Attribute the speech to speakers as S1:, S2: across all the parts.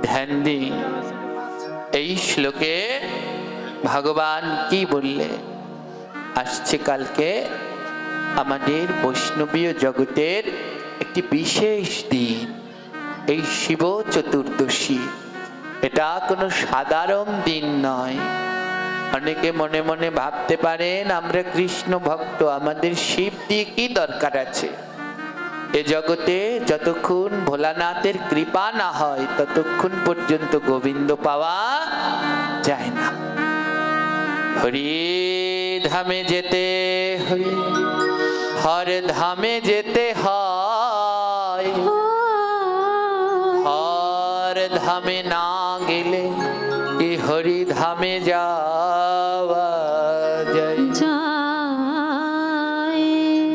S1: ধ্যান দিন। এই শ্লোকে ভগবান কি বললে? আসছে কালকে আমাদের বৈষ্ণবীয় জগতের একটি বিশেষ দিন, এই শিব চতুর্দশী। এটা কোনো সাধারণ দিন নয়। অনেকে মনে মনে ভাবতে পারেন আমরা কৃষ্ণ ভক্ত, আমাদের শিব দিয়ে কি দরকার আছে? এ জগতে যতক্ষণ ভোলানাথের কৃপা না হয় ততক্ষণ পর্যন্ত গোবিন্দ পাওয়া যায় না। হরি ধামে যেতে হলে হর ধামে যেতে হয়, হর ধামে না গেলে কি হরি ধামে যাওয়া যায়?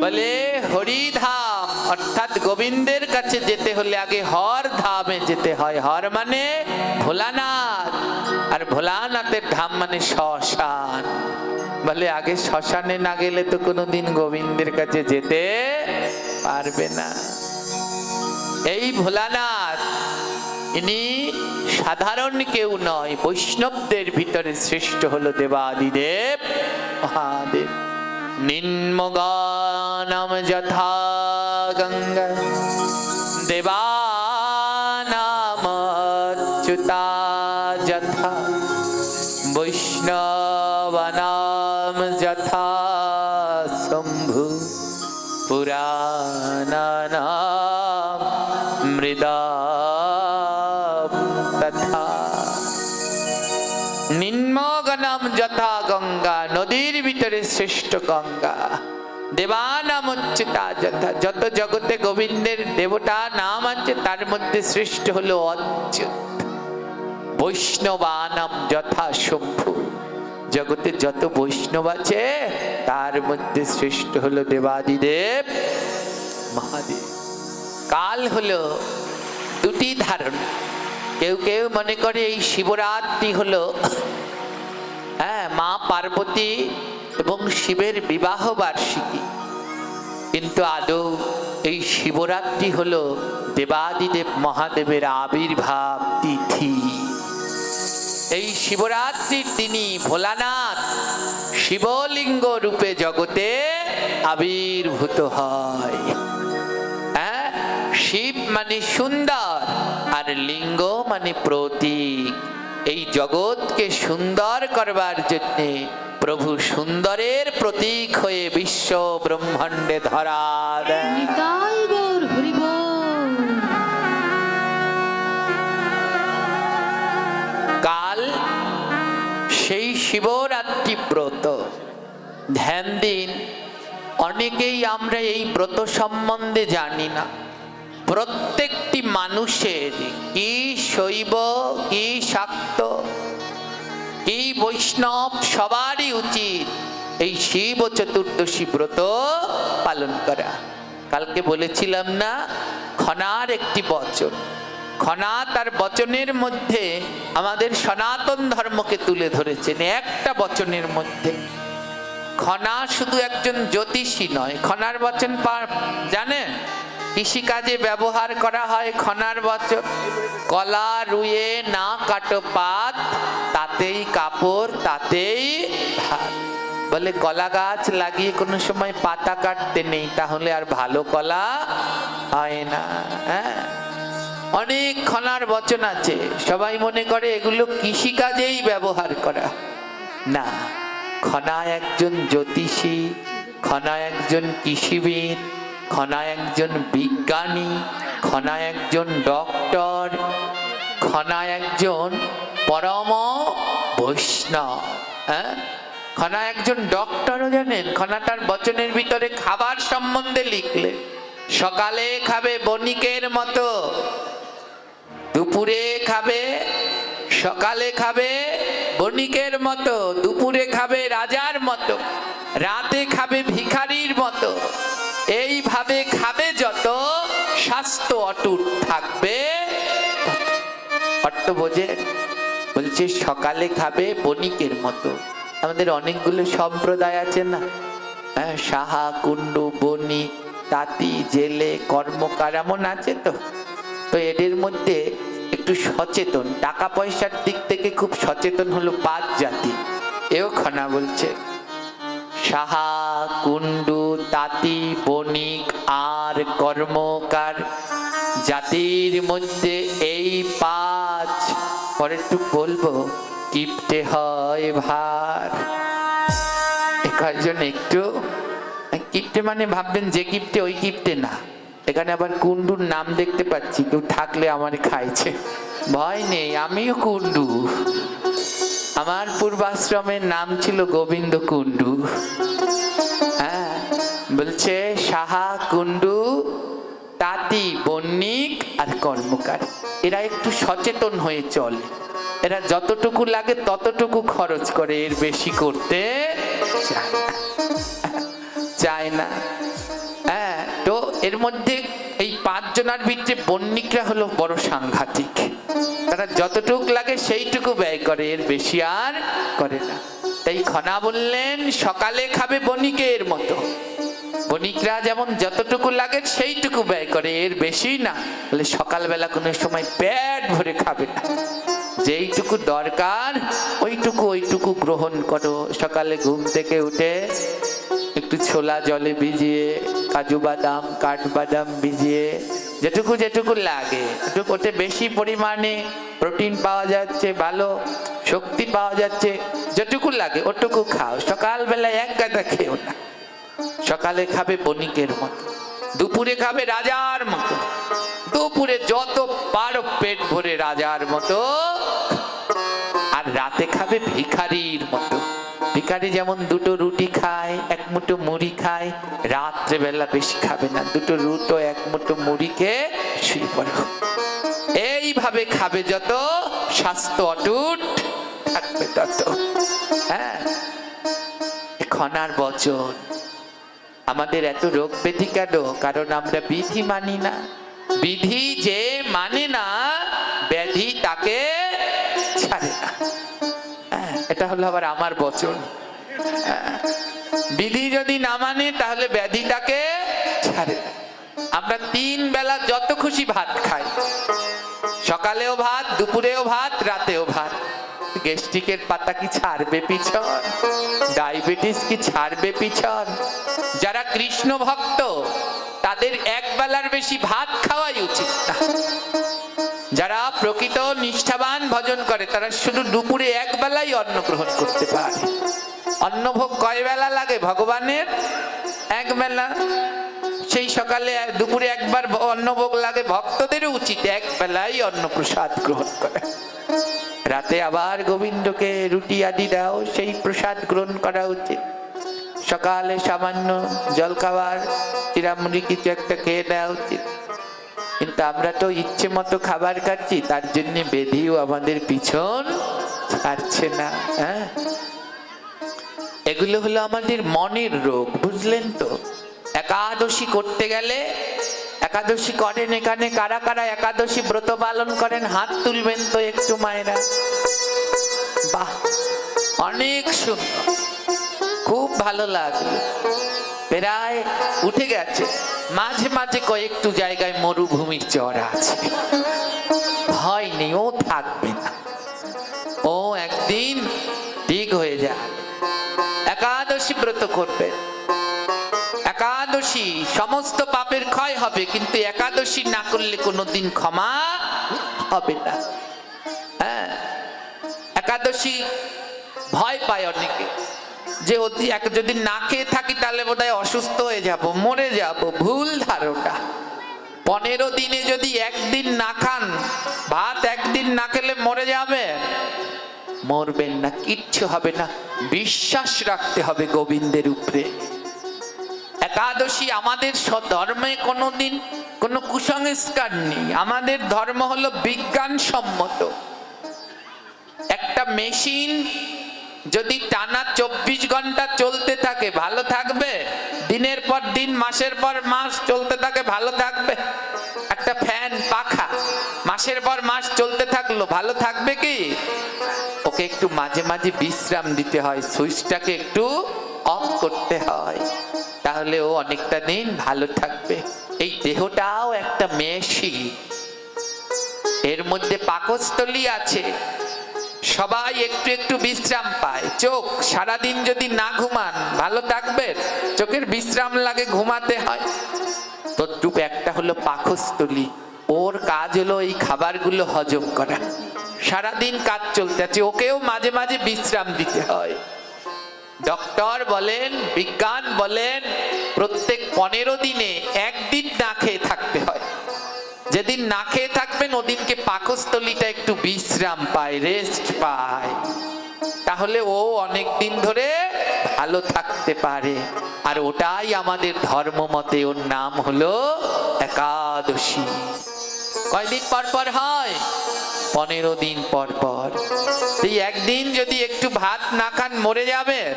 S1: বলে হরি ধাম অর্থাৎ গোবিন্দের কাছে যেতে হলে আগে হর ধামে যেতে হয়। হর মানে ভোলানাথ, আর ভোলানাথের ধাম মানে শ্মশান। বলে আগে শ্মশানে না গেলে তো কোনোদিন গোবিন্দের কাছে যেতে পারবে না। এই ভোলানাথ ইনি সাধারণ কেউ নয়, বৈষ্ণবদের ভিতরে শ্রেষ্ঠ হলো দেবাদিদেব মহাদেব। নিম্নগানম যথা গঙ্গা দেবানাম অচ্যুতা যথা বৈষ্ণবানাম যথা শম্ভু পুরাণানাম মৃদা তথা। নিম্নগানম যথা গঙ্গা, নদীর ভিতরে শ্রেষ্ঠ গঙ্গা। দেবানাম অচ্যুতা যথা, যত জগতে গোবিন্দের দেবতা নাম আছে তার মধ্যে শ্রেষ্ঠ হলো অচ্যুত। বৈষ্ণবানাম যথা শম্ভু, জগতে যত বৈষ্ণব আছে তার মধ্যে শ্রেষ্ঠ হলো দেবাদিদেব মহাদেব। কাল হলো দুটি ধারণ। কেউ কেউ মনে করে এই শিবরাত্রি হলো মা পার্বতী এবং শিবের বিবাহ বার্ষিকী, কিন্তু আদৌ এই শিবরাত্রি হলো দেবাদিদেব মহাদেবের আবির্ভাব তিথি। এই শিবরাত্রির তিনি ভোলানাথ শিবলিঙ্গ রূপে জগতে আবির্ভূত হয়। শিব মানে সুন্দর আর লিঙ্গ মানে প্রতীক। এই জগৎকে সুন্দর করবার জন্য প্রভু সুন্দরের প্রতীক হয়ে বিশ্ব ব্রহ্মাণ্ডে ধরা দেন। কাল সেই শিবরাত্রি ব্রত। ধ্যান দিন, অনেকেই আমরা এই ব্রত সম্বন্ধে জানি না। প্রত্যেকটি মানুষের কি শৈব কি শাক্ত কি বৈষ্ণব সবারই উচিত এই শিব চতুর্দশী ব্রত পালন করা। কালকে বলেছিলাম না, খনার একটি বচন, খনা তার বচনের মধ্যে আমাদের সনাতন ধর্মকে তুলে ধরেছেন একটা বচনের মধ্যে। খনা শুধু একজন জ্যোতিষী নয়। খনার বচন জানেন কৃষিকাজে ব্যবহার করা হয় খনার বচন। কলা রুয়ে না কাটো পাত, তাতেই কাপড় তাতেই ভাত। বলে কলা গাছ লাগিয়ে কোনো সময় পাতা কাটতে নেই, তাহলে আর ভালো কলা হয় না। অনেক খনার বচন আছে, সবাই মনে করে এগুলো কৃষিকাজেই ব্যবহার করা। না, খনা একজন জ্যোতিষী, খনা একজন কৃষিবিদ, খনা একজন বিজ্ঞানী, খনা একজন ডক্টর, খনা একজন পরম বৈষ্ণব। খনা একজন ডক্টরও জানেন, খনা তার বচনের ভিতরে খাবার সম্বন্ধে লিখলে সকালে খাবে বণিকের মতো, দুপুরে খাবে সকালে খাবে বণিকের মতো, দুপুরে খাবে রাজার মতো, রাতে খাবে ভিখারির মতো। এইভাবে খাবে যত, স্বাস্থ্য অটুট থাকবে। অর্থ বোঝে? বলছে সকালে খাবে বণিকের মতো। আমাদের অনেকগুলো সম্প্রদায় আছে না, সাহা, কুণ্ডু, বণিক, তাঁতি, জেলে, কর্মকার এমন আছে তো। তো এদের মধ্যে একটু সচেতন, টাকা পয়সার দিক থেকে খুব সচেতন হলো 5 জাতি। এও খনা বলছে সাহা, কুণ্ডু, তাঁতি, বণিক আর কর্মকার জাতির মধ্যে এই 5 পরে একটু বলবো কিপটে হয় ভার। কয়েকজন একটু কিপটে মানে ভাববেন যে কিপটে ওই কিপটে না, এখানে আবার কুণ্ডুর নাম দেখতে পাচ্ছি, কেউ থাকলে আমার খাইছে, ভয় নেই, আমিও কুণ্ডু। আমার পূর্বাশ্রমের নাম ছিল গোবিন্দ কুণ্ডু। হ্যাঁ, বলছে সাহা, কুণ্ডু, তাঁতি, বণিক আর কর্মকার এরা একটু সচেতন হয়ে চলে। এরা যতটুকু লাগে ততটুকু খরচ করে, এর বেশি করতে চায় না। হ্যাঁ, তো এর মধ্যে এই 5 জনের ভিতরে বণিকরা হলো বড় সাংঘাতিক। তারা যতটুকু লাগে সেইটুকু ব্যয় করে, এর বেশি আর করে না। তাই খনা বললেন সকালে খাবে বণিকের মতো। বণিকরা যেমন যতটুকু লাগে সেইটুকু ব্যয় করে, এর বেশি না। বলে সকালবেলা কোনো সময় পেট ভরে খাবে না, যেইটুকু দরকার ওইটুকু গ্রহণ করো। সকালে ঘুম থেকে উঠে একটু ছোলা জলে ভিজিয়ে, কাজু বাদাম, কাঠবাদাম ভিজিয়ে, যেটুকু লাগে ওতে বেশি পরিমাণে প্রোটিন পাওয়া যাচ্ছে, ভালো শক্তি পাওয়া যাচ্ছে, যেটুকু লাগে ওটুকু খাও। সকালবেলা এক গাদা খেও না। সকালে খাবে বণিকের মতো, দুপুরে খাবে রাজার মতো, দুপুরে যত পারো পেট ভরে রাজার মতো, আর রাতে খাবে ভিখারির মতো। ভিখারি যেমন 2টো রুটি খায়, 1 মুঠো মুড়ি খায়, রাত্রেবেলা বেশি খাবে না, 2টো রুটো 1 মুঠো মুড়ি খেয়ে শুয়ে পড়ে। এইভাবে খাবে যত, স্বাস্থ্য অটুট থাকবে তত। হ্যাঁ, খনার বচন। আমাদের এত রোগ ব্যাধি কেন? কারণ আমরা বিধি মানি না। বিধি যে মানে না, ব্যাধি তাকে ছাড়ে না। এটা হলো আবার আমার বচন। বিধি যদি না মানে তাহলে ব্যাধি তাকে ছাড়ে না। আমরা 3 বেলা যত খুশি ভাত খাই, সকালেও ভাত, দুপুরেও ভাত, রাতেও ভাত। গ্যাস্ট্রিকের পাতা কি ছাড়বে পিছন? ডায়াবেটিস কি ছাড়বে পিছন? যারা কৃষ্ণ ভক্ত তাদের 1 বেলার বেশি ভাত খাওয়াই উচিত না। যারা প্রকৃত নিষ্ঠাবান ভজন করে তারা শুধু দুপুরে 1 বেলাই অন্ন গ্রহণ করতে পারে। অন্নভোগ কয় বেলা লাগে ভগবানের? 1 বেলা। সেই সকালে দুপুরে একবার অন্নভোগ লাগে, ভক্তদেরও উচিত 1 বেলাই অন্ন প্রসাদ গ্রহণ করে। রাতে আবার গোবিন্দকে রুটি আদি দাও, সেই প্রসাদ গ্রহণ করা উচিত। সকালে সামান্য জল খাবার, চিরামুড়ি কিছু একটা খেয়ে দেওয়া উচিত। কিন্তু আমরা তো ইচ্ছে মতো খাবার খাচ্ছি, তার জন্য বেধিও আমাদের পিছন ছাড়ছে না। হ্যাঁ, এগুলো হলো আমাদের মনের রোগ, বুঝলেন তো? একাদশী করতে গেলে, একাদশী করেন এখানে কারা কারা একাদশী ব্রত পালন করেন? হাত তুলবেন তো একটু মায়েরা। বাহ, অনেক সুন্দর, খুব ভালো লাগলো। প্রায় উঠে গেছে, মাঝে মাঝে কয়েকটু জায়গায় মরুভূমির চড়া আছে, ভয় নেই, ও থাকবে না, ও একদিন ঠিক হয়ে যায়। একাদশী ব্রত করবেন। একাদশী সমস্ত পাপের ক্ষয় হবে, কিন্তু একাদশী না করলে কোনোদিন ক্ষমা হবে না। হ্যাঁ, একাদশী ভয় পায় অনেকে, যে যদি না খেয়ে থাকি তাহলে বোধহয় অসুস্থ হয়ে যাব, মরে যাব। ভুল ধারণা। 15 দিনে যদি 1 দিন না খান, ভাত 1 দিন না খেলে মরে যাবে? মরবেন না, কিচ্ছু হবে না। বিশ্বাস রাখতে হবে গোবিন্দের উপরে। একাদশী আমাদের ধর্মে কোনোদিন কোনো কুসংস্কার নেই। আমাদের ধর্ম হলো বিজ্ঞানসম্মত। একটা মেশিন যদি টানা 24 ঘন্টা চলতে থাকে ভালো থাকবে? দিনের পর দিন, মাসের পর মাস চলতে থাকে ভালো থাকবে? একটা ফ্যান, পাখা মাসের পর মাস চলতে থাকলো ভালো থাকবে কি? ওকে একটু মাঝে মাঝে বিশ্রাম দিতে হয়, সুইচটাকে একটু অফ করতে হয়, তাহলে ও অনেকটা দিন ভালো থাকবে। এই দেহটাও একটা মেশিন। এর মধ্যে পাকস্থলী আছে, সবাই একটু একটু বিশ্রাম পায়। চোখ সারাদিন যদি না ঘুমান ভালো থাকবেন, চোখের বিশ্রাম লাগে, ঘুমাতে হয়। তদ্রূপ একটা হলো পাকস্থলী, ওর কাজ হলো এই খাবারগুলো হজম করা। সারাদিন কাজ চলতে আছে, ওকেও মাঝে মাঝে বিশ্রাম দিতে হয়। ডক্টর বলেন, বিজ্ঞান বলেন, প্রত্যেক 15 দিনে একদিন না খেয়ে থাকতে হয়। যেদিন না খেয়ে থাকবেন ওদিনকে পাকস্থলীটা একটু বিশ্রাম পায়, রেস্ট পায়, তাহলে ও অনেক দিন ধরে ভালো থাকতে পারে। আর ওটাই আমাদের ধর্ম মতে ওর নাম হলো একাদশী। কয়দিন পর পর হয়? 15 দিন পর পর। এই একদিন যদি একটু ভাত না খান মরে যাবেন।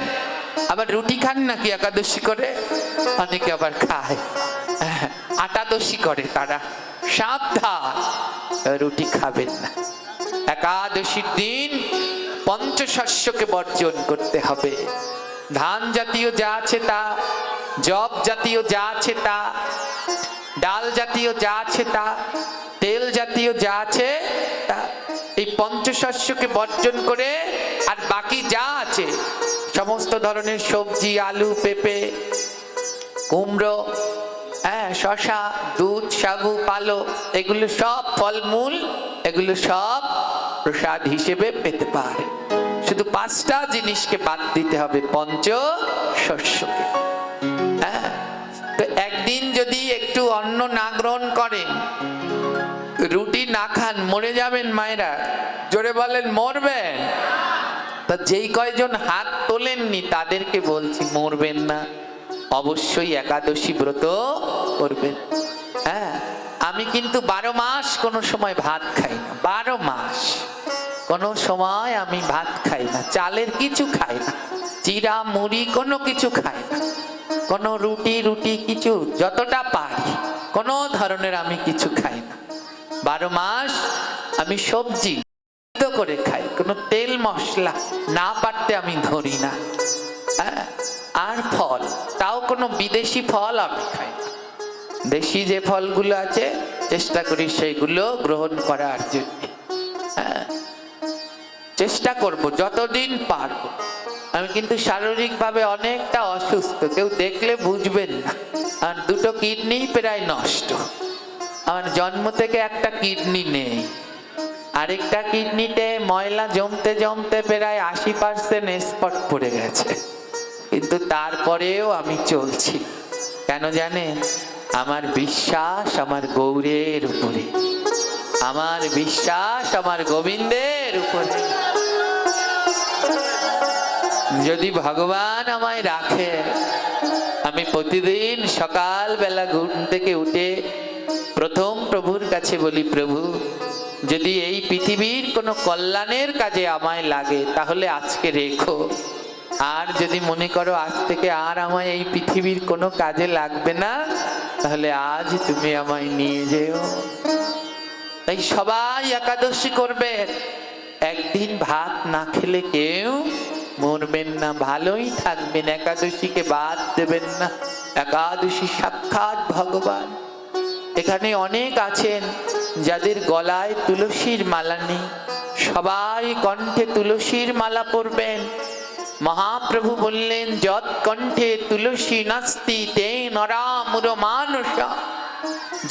S1: আবার রুটি খান নাকি একাদশী করে? অনেকে আবার খায়, আটাদশী করে তারা। সাবধান, রুটি খাবেন না। একাদশীর দিন পঞ্চশস্যকে বর্জন করতে হবে। ধান জাতীয় যা আছে তা, জব জাতীয় যা আছে তা, ডাল জাতীয় যা আছে তা, তেল জাতীয় যা আছে তা, এই পঞ্চশস্যকে বর্জন করে আর বাকি যা আছে সমস্ত ধরনের সবজি, আলু, পেঁপে, কুমড়ো, শশা, দুধ, সাগু, পালক, এগুলো সব ফলমূল, এগুলো সব প্রসাদ হিসেবে পেতে পারে। শুধু 5টা জিনিসকে বাদ দিতে হবে, পঞ্চশস্যকে। তো একদিন যদি একটু অন্ন না গ্রহণ করেন, রুটি না খান, মরে যাবেন মায়েরা। জোরে বলেন, মরবেন। তা যেই কয়জন হাত তোলেননি তাদেরকে বলছি, মরবেন না, অবশ্যই একাদশী ব্রত করবেন। আমি কিন্তু 12 মাস কোনো সময় ভাত খাই না। 12 মাস কোনো সময় আমি ভাত খাই না, চালের কিছু খাই না, চিরা মুড়ি কোনো কিছু খাই না, কোনো রুটি কিছু, যতটা পারি কোনো ধরনের আমি কিছু খাই না। 12 মাস আমি সবজি করে খাই, কোনো তেল মশলা না পারতে আমি ধরি না। আর ফল, তাও কোনো বিদেশি ফল আমি খাই না। দেশি যে ফলগুলো আছে চেষ্টা করি সেইগুলো গ্রহণ করার জন্য। চেষ্টা করব যতদিন পারবো। আমি কিন্তু শারীরিকভাবে অনেকটা অসুস্থ, কেউ দেখলে বুঝবেন না। আর 2টো কিডনি প্রায় নষ্ট। আমার জন্ম থেকে একটা কিডনি নেই, আরেকটা কিডনিতে ময়লা জমতে জমতে প্রায় 80% স্পট পড়ে গেছে। কিন্তু তারপরেও আমি চলছি। কেন জানেন? আমার বিশ্বাস আমার গৌরের উপরে, আমার বিশ্বাস আমার গোবিন্দের উপরে। যদি ভগবান আমায় রাখে, আমি প্রতিদিন সকাল বেলা ঘুম থেকে উঠে প্রথম প্রভুর কাছে বলি, প্রভু যদি এই পৃথিবীর কোনো কল্যাণের কাজে আমায় লাগে তাহলে আজকে রেখো, আর যদি মনে করো আজ থেকে আর আমায় এই পৃথিবীর কোনো কাজে লাগবে না, তাহলে আজ তুমি আমায় নিয়ে যেও। তাই সবাই একাদশী করবেন। একদিন ভাত না খেলে কেউ মরবেন না, ভালোই থাকবেন। একাদশীকে বাদ দেবেন না। একাদশী সাক্ষাৎ ভগবান। এখানে অনেক আছেন যাদের গলায় তুলসীর মালা নেই, সবাই কণ্ঠে তুলসীর মালা পরবেন। মহাপ্রভু বললেন, যৎ কণ্ঠে তুলসী নাস্তি তে নরামুর মানুষ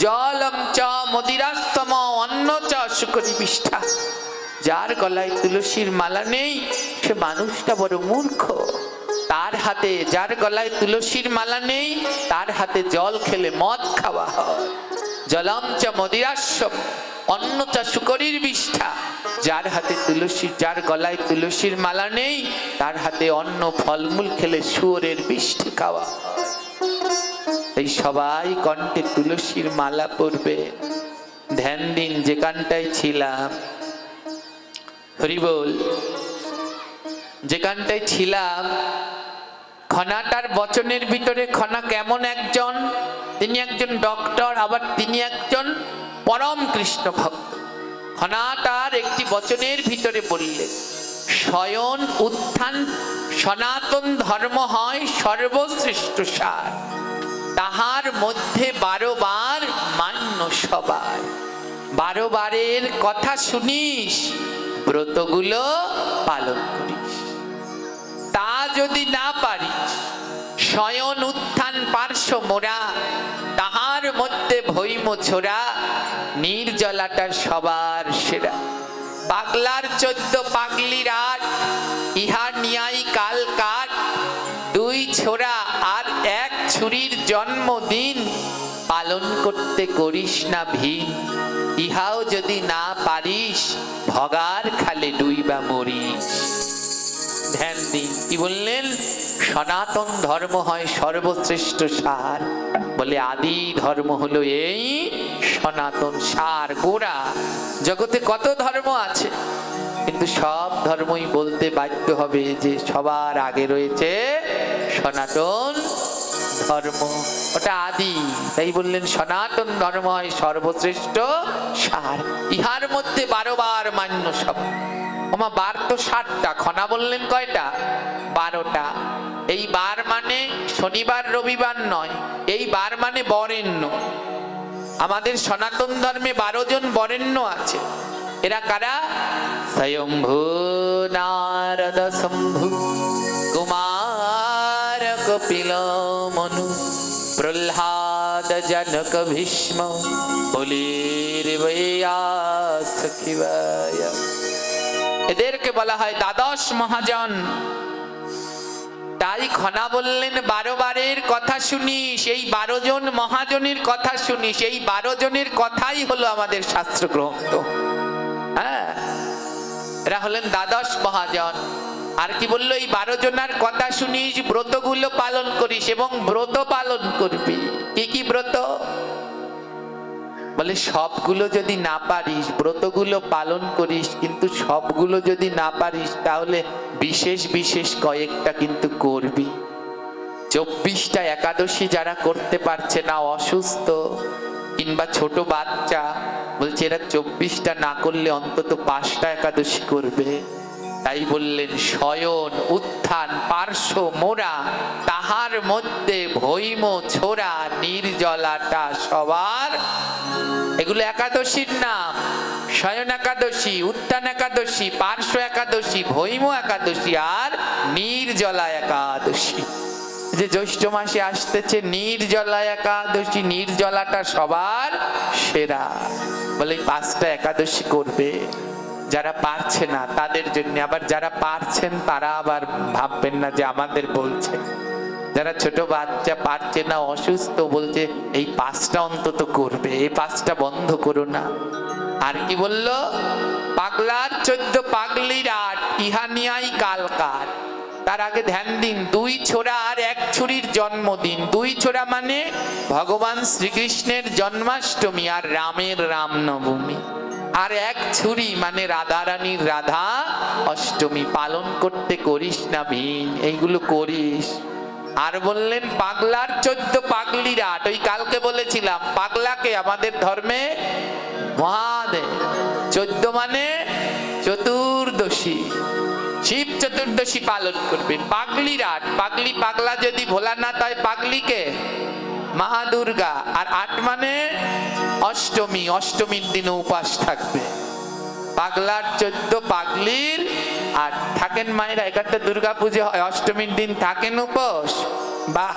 S1: জলম চ মদিরাস্তম অন্ন চ শুকরি বিষ্ঠা। যার গলায় তুলসীর মালা নেই সে মানুষটা বড় মূর্খ। তার হাতে, যার গলায় তুলসীর মালা নেই তার হাতে জল খেলে মদ খাওয়া হয়। জলম চ মদিরাস্যম অন্ন চ শুকরির বিষ্ঠা। যার হাতে তুলসীর, যার গলায় তুলসীর মালা নেই তার হাতে অন্ন ফলমূল খেলে শুয়োরের বিষ্টি খাওয়া হয়। এই সবাই কণ্ঠে তুলসীর মালা পরবে। ধ্যান দিন যেখানটায় ছিলাম, হরি বল, যেখানটায় ছিলাম, খনাটার বচনের ভিতরে খনা কেমন একজন, তিনি একজন ডক্টর, আবার তিনি একজন পরম কৃষ্ণ ভক্ত। খনাটার একটি বচনের ভিতরে বললেন, শয়ন উত্থান সনাতন ধর্ম হয় সর্বশ্রেষ্ঠ সার, তাহার মধ্যে 12 বার মান্য সবাই। 12 বারের কথা শুনিস, ব্রতগুলো পালন করিস। তা যদি না পারিস, শয়ন উত্থান পার্শ্ব মোরা, তাহার মধ্যে ভৈম ছোড়া, নির্জলাটা সবার সেরা। পাগলার 14 পাগলির 8, ইহা নিয়াই কাল কাট, 2 ছোড়া আর 1 ছুরির জন্মদিন, পালন করতে করিস না ভিন। ইহাও যদি না পারিস, ভগার খালে ডুইবা মরিস। ধ্যান দিন। কি বললেন? সনাতন ধর্ম হয় সর্বশ্রেষ্ঠ সার। বলে আদি ধর্ম হলো এই সনাতন সার, গোড়া। জগতে কত ধর্ম আছে, কিন্তু সব ধর্মই বলতে বাধ্য হবে যে সবার আগে রয়েছে সনাতন ধর্ম, ওটা আদি। তাই বললেন সনাতন ধর্ম হয় সর্বশ্রেষ্ঠ সার। ইহার মধ্যে 12 বার মান্য সব। ওমা বার তো 60টা, খনা বললেন কয়টা? 12টা। এই বার মানে শনিবার রবিবার নয়, এই বার মানে বরেণ্য। আমাদের সনাতন ধর্মে 12 জন বরেণ্য আছে। এরা কারা? স্বয়ম্ভু নারদ শম্ভু কুমার কপিল মনু প্রহ্লাদ জনক ভীষ্ম বলির বৈয়াস খিবায়। এদেরকে বলা হয় দ্বাদশ মহাজন। তাই খনা বললেন 12 বারের কথা শুনিস, এই 12 জন মহাজনের কথা শুনিস। এই 12 জনের কথাই হলো আমাদের শাস্ত্র গ্রন্থ। হ্যাঁ, এরা হলেন দ্বাদশ মহাজন। আর কি বললো? এই 12 জনের কথা শুনিস, ব্রতগুলো পালন করিস এবং ব্রত পালন করবি। কি কি ব্রত? বলে সবগুলো যদি না পারিস, ব্রতগুলো পালন করিস, কিন্তু সবগুলো যদি না পারিস, তাহলে বিশেষ বিশেষ কয়েকটা কিন্তু করবি। 24টা একাদশী যারা করতে পারছে না, অসুস্থ কিংবা ছোট বাচ্চা, বলছে এরা 24টা না করলে অন্তত 5টা একাদশী করবে। তাই বললেন শয়ন উত্থান পার্শ্ব মোরা, তাহার মধ্যে ভৈম ছোড়া, নির্জলাটা সবার। এগুলো একাদশীর নাম। শয়ন একাদশী, উত্থান একাদশী, পার্শ্ব একাদশী, ভৈম একাদশী আর নির্জলা একাদশী। যে জ্যৈষ্ঠ মাসে আসতেছে নির্জলা একাদশী, নির্জলাটা সবার সেরা। বলে 5টা একাদশী করবে যারা পারছে না তাদের জন্য। আবার যারা পারছেন তারা আবার ভাববেন না যে আমাদের বলছে। যারা ছোট বাচ্চা পারছে না, অসুস্থ, বলছে এই 5টা অন্তত করবে, এই 5টা বন্ধ করো না। আর কি বললো? পাগলার 14 পাগলির 8, ইহা নিয়াই কাল কাট। তার আগে ধ্যান দিন, 2 ছোড়া আর 1 ছুরির জন্মদিন। 2 ছোড়া মানে ভগবান শ্রীকৃষ্ণের জন্মাষ্টমী আর রামের রামনবমী। আর 1 ছুরি মানে রাধারানীর রাধা অষ্টমী। পালন করতে করিস না ভিন, এইগুলো করিস। আর বললেন পাগলার 14 পাগলির 8। ওই কালকে বলেছিলাম পাগলাকে আমাদের ধর্মে মহাদেব। 14 মানে চতুর্দশী, শিব চতুর্দশী পালন করবে। পাগলির 8, পাগলি পাগলা যদি ভোলানাথ হয়, পাগলিকে মা দুর্গা। আর 8 মানে অষ্টমী, অষ্টমীর দিনে উপাস থাকবে। পাগলার 14 পাগলির 8 থাকেন মায়েরা। এখানটা দুর্গা পুজো হয়, অষ্টমীর দিন থাকেন উপোস। বাহ,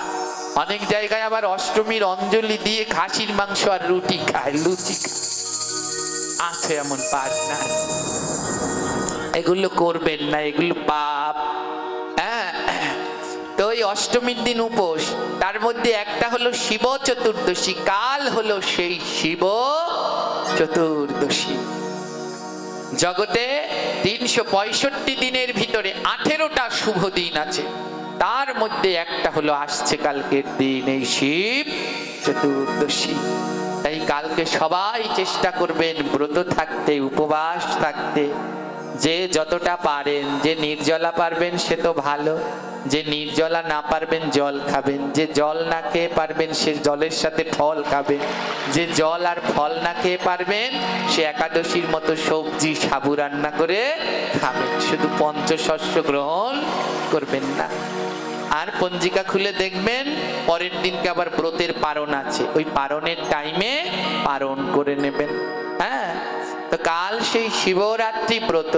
S1: অনেক জায়গায় আবার অষ্টমীর অঞ্জলি দিয়ে খাসির মাংস আর রুটি খায়, লুচি আছে এমন পার্টনার। এগুলো করবেন না, এগুলো পাপ। হ্যাঁ, তো ওই অষ্টমীর দিন উপোস। তার মধ্যে একটা হলো শিব চতুর্দশী, কাল হলো সেই শিব চতুর্দশী। জগতে 365 দিনের ভিতরে 18টা শুভ দিন আছে, তার মধ্যে একটা হলো আসছে কালকের দিন, এই শিব চতুর্দশী। তাই কালকে সবাই চেষ্টা করবেন ব্রত থাকতে, উপবাস থাকতে। যে যতটা পারেন, যে নির্জলা পারবেন সে তো ভালো, যে নির্জলা না পারবেন জল খাবেন, যে জল না খেয়ে পারবেন সে জলের সাথে ফল খাবেন, যে জল আর ফল না খেয়ে পারবেন সে একাদশীর মতো সবজি সাবু রান্না করে খাবেন, শুধু পঞ্চশস্য গ্রহণ করবেন না। আর পঞ্জিকা খুলে দেখবেন পরের দিনকে আবার ব্রতের পারণ আছে, ওই পারণের টাইমে পারণ করে নেবেন। হ্যাঁ, তো কাল সেই শিবরাত্রি ব্রত।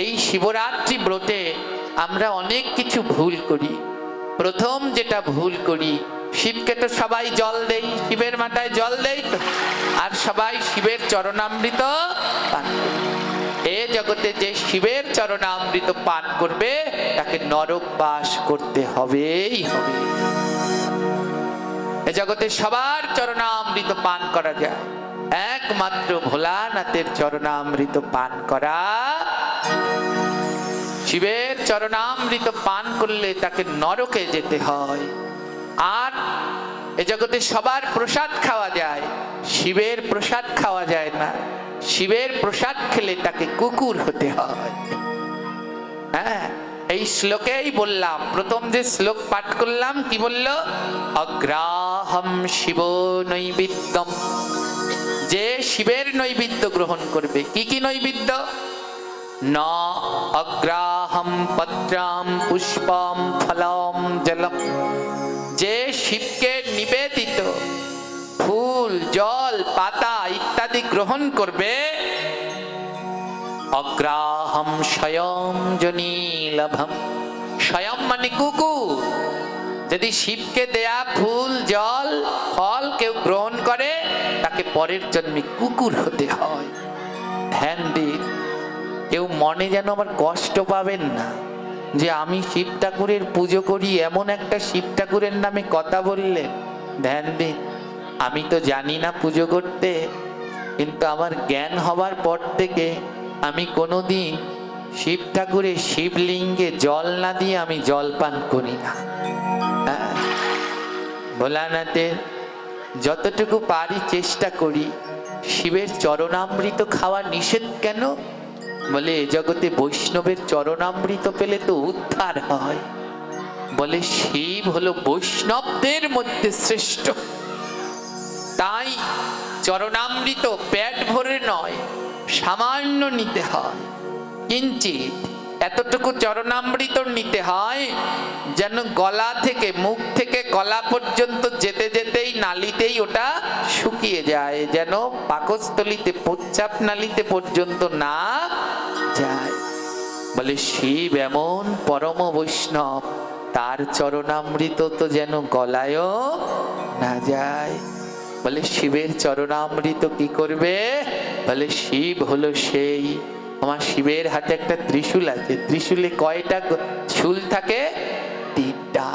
S1: এই শিবরাত্রি ব্রতে আমরা অনেক কিছু ভুল করি। প্রথম যেটা ভুল করি, শিবকে তো সবাই জল দেই, শিবের মাথায় জল দেই তো, আর সবাই শিবের চরণামৃত পান করি। এ জগতে যে শিবের চরণামৃত পান করবে তাকে নরক বাস করতে হবেই হবে। এ জগতে সবার চরণামৃত পান করা যায়, একমাত্র ভোলানাথের চরণামৃত পান করা। শিবের চরণামৃত পান করলে তাকে নরকে যেতে হয়। আর এ জগতে সবার প্রসাদ খাওয়া যায়, শিবের প্রসাদ খাওয়া যায় না। শিবের প্রসাদ খেলে তাকে কুকুর হতে হয়। হ্যাঁ, এই শ্লোকেই বললাম, প্রথম যে শ্লোক পাঠ করলাম কি বলল? অগ্রাহম শিব নৈবেদ্যম। যে শিবের নৈবেদ্য গ্রহণ করবে, কি কি নৈবেদ্য? ন অগ্রাহম পত্রাম পুষ্পম ফলম জলম। যে শিবকে নিবেদিত ফুল, জল, পাতা ইত্যাদি গ্রহণ করবে। অগ্রাহম স্বয়ং জনীলভম। স্বয়ং মানে কুকুর। যদি শিবকে দেয়া ফুল, জল, ফল কেউ গ্রহণ করে তাকে পরের জন্মে কুকুর হতে হয়। ধ্যান দিন, কেউ মনে যেন আবার কষ্ট পাবেন না যে আমি শিব ঠাকুরের পুজো করি, এমন একটা শিব ঠাকুরের নামে কথা বললেন। ধ্যান দিন, আমি তো জানি না পুজো করতে, কিন্তু আমার জ্ঞান হবার পর থেকে আমি কোনোদিন শিব ঠাকুরের শিবলিঙ্গে জল না দিয়ে আমি জল পান করি না। ভোলানাথের যতটুকু পারি চেষ্টা করি। শিবের চরণামৃত খাওয়া নিষেধ কেন? বলে এ জগতে বৈষ্ণবের চরণামৃত পেলে তো উদ্ধার হয়। বলে শিব হলো বৈষ্ণবদের মধ্যে শ্রেষ্ঠ, তাই চরণামৃত পেট ভরে নয়, সামান্য নিতে হয়। কিঞ্চিত এতটুকু চরণামৃত নিতে হয় যেন গলা থেকে, মুখ থেকে গলা পর্যন্ত যেতে যেতেই নালিতেই ওটা শুকিয়ে যায়, যেন পাকস্থলিতে, প্রস্রাব নালিতে পর্যন্ত না যায়। বলে শিব এমন পরম বৈষ্ণব, তার চরণামৃত তো যেন গলায়ও না যায়। বলে শিবের চরণামৃত কি করবে? বলে শিব হলো সেই, আমার শিবের হাতে একটা ত্রিশূল আছে, ত্রিশূলে কয়টা শুল থাকে? 3টা।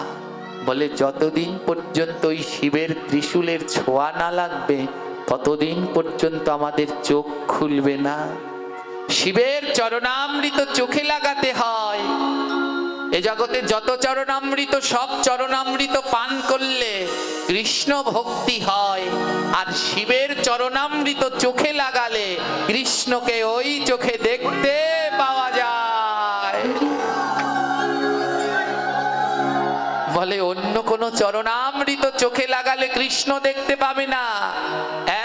S1: বলে যতদিন পর্যন্ত ওই শিবের ত্রিশূলের ছোঁয়া না লাগবে ততদিন পর্যন্ত আমাদের চোখ খুলবে না। শিবের চরণামৃত চোখে লাগাতে হয়। এ জগতে যত চরণামৃত, সব চরণামৃত পান করলে কৃষ্ণ ভক্তি হয়, আর শিবের চরণামৃত চোখে লাগালে কৃষ্ণকে ওই চোখে দেখতে পাওয়া যায়। বলে অন্য কোন চরণামৃত চোখে লাগালে কৃষ্ণ দেখতে পাবে না,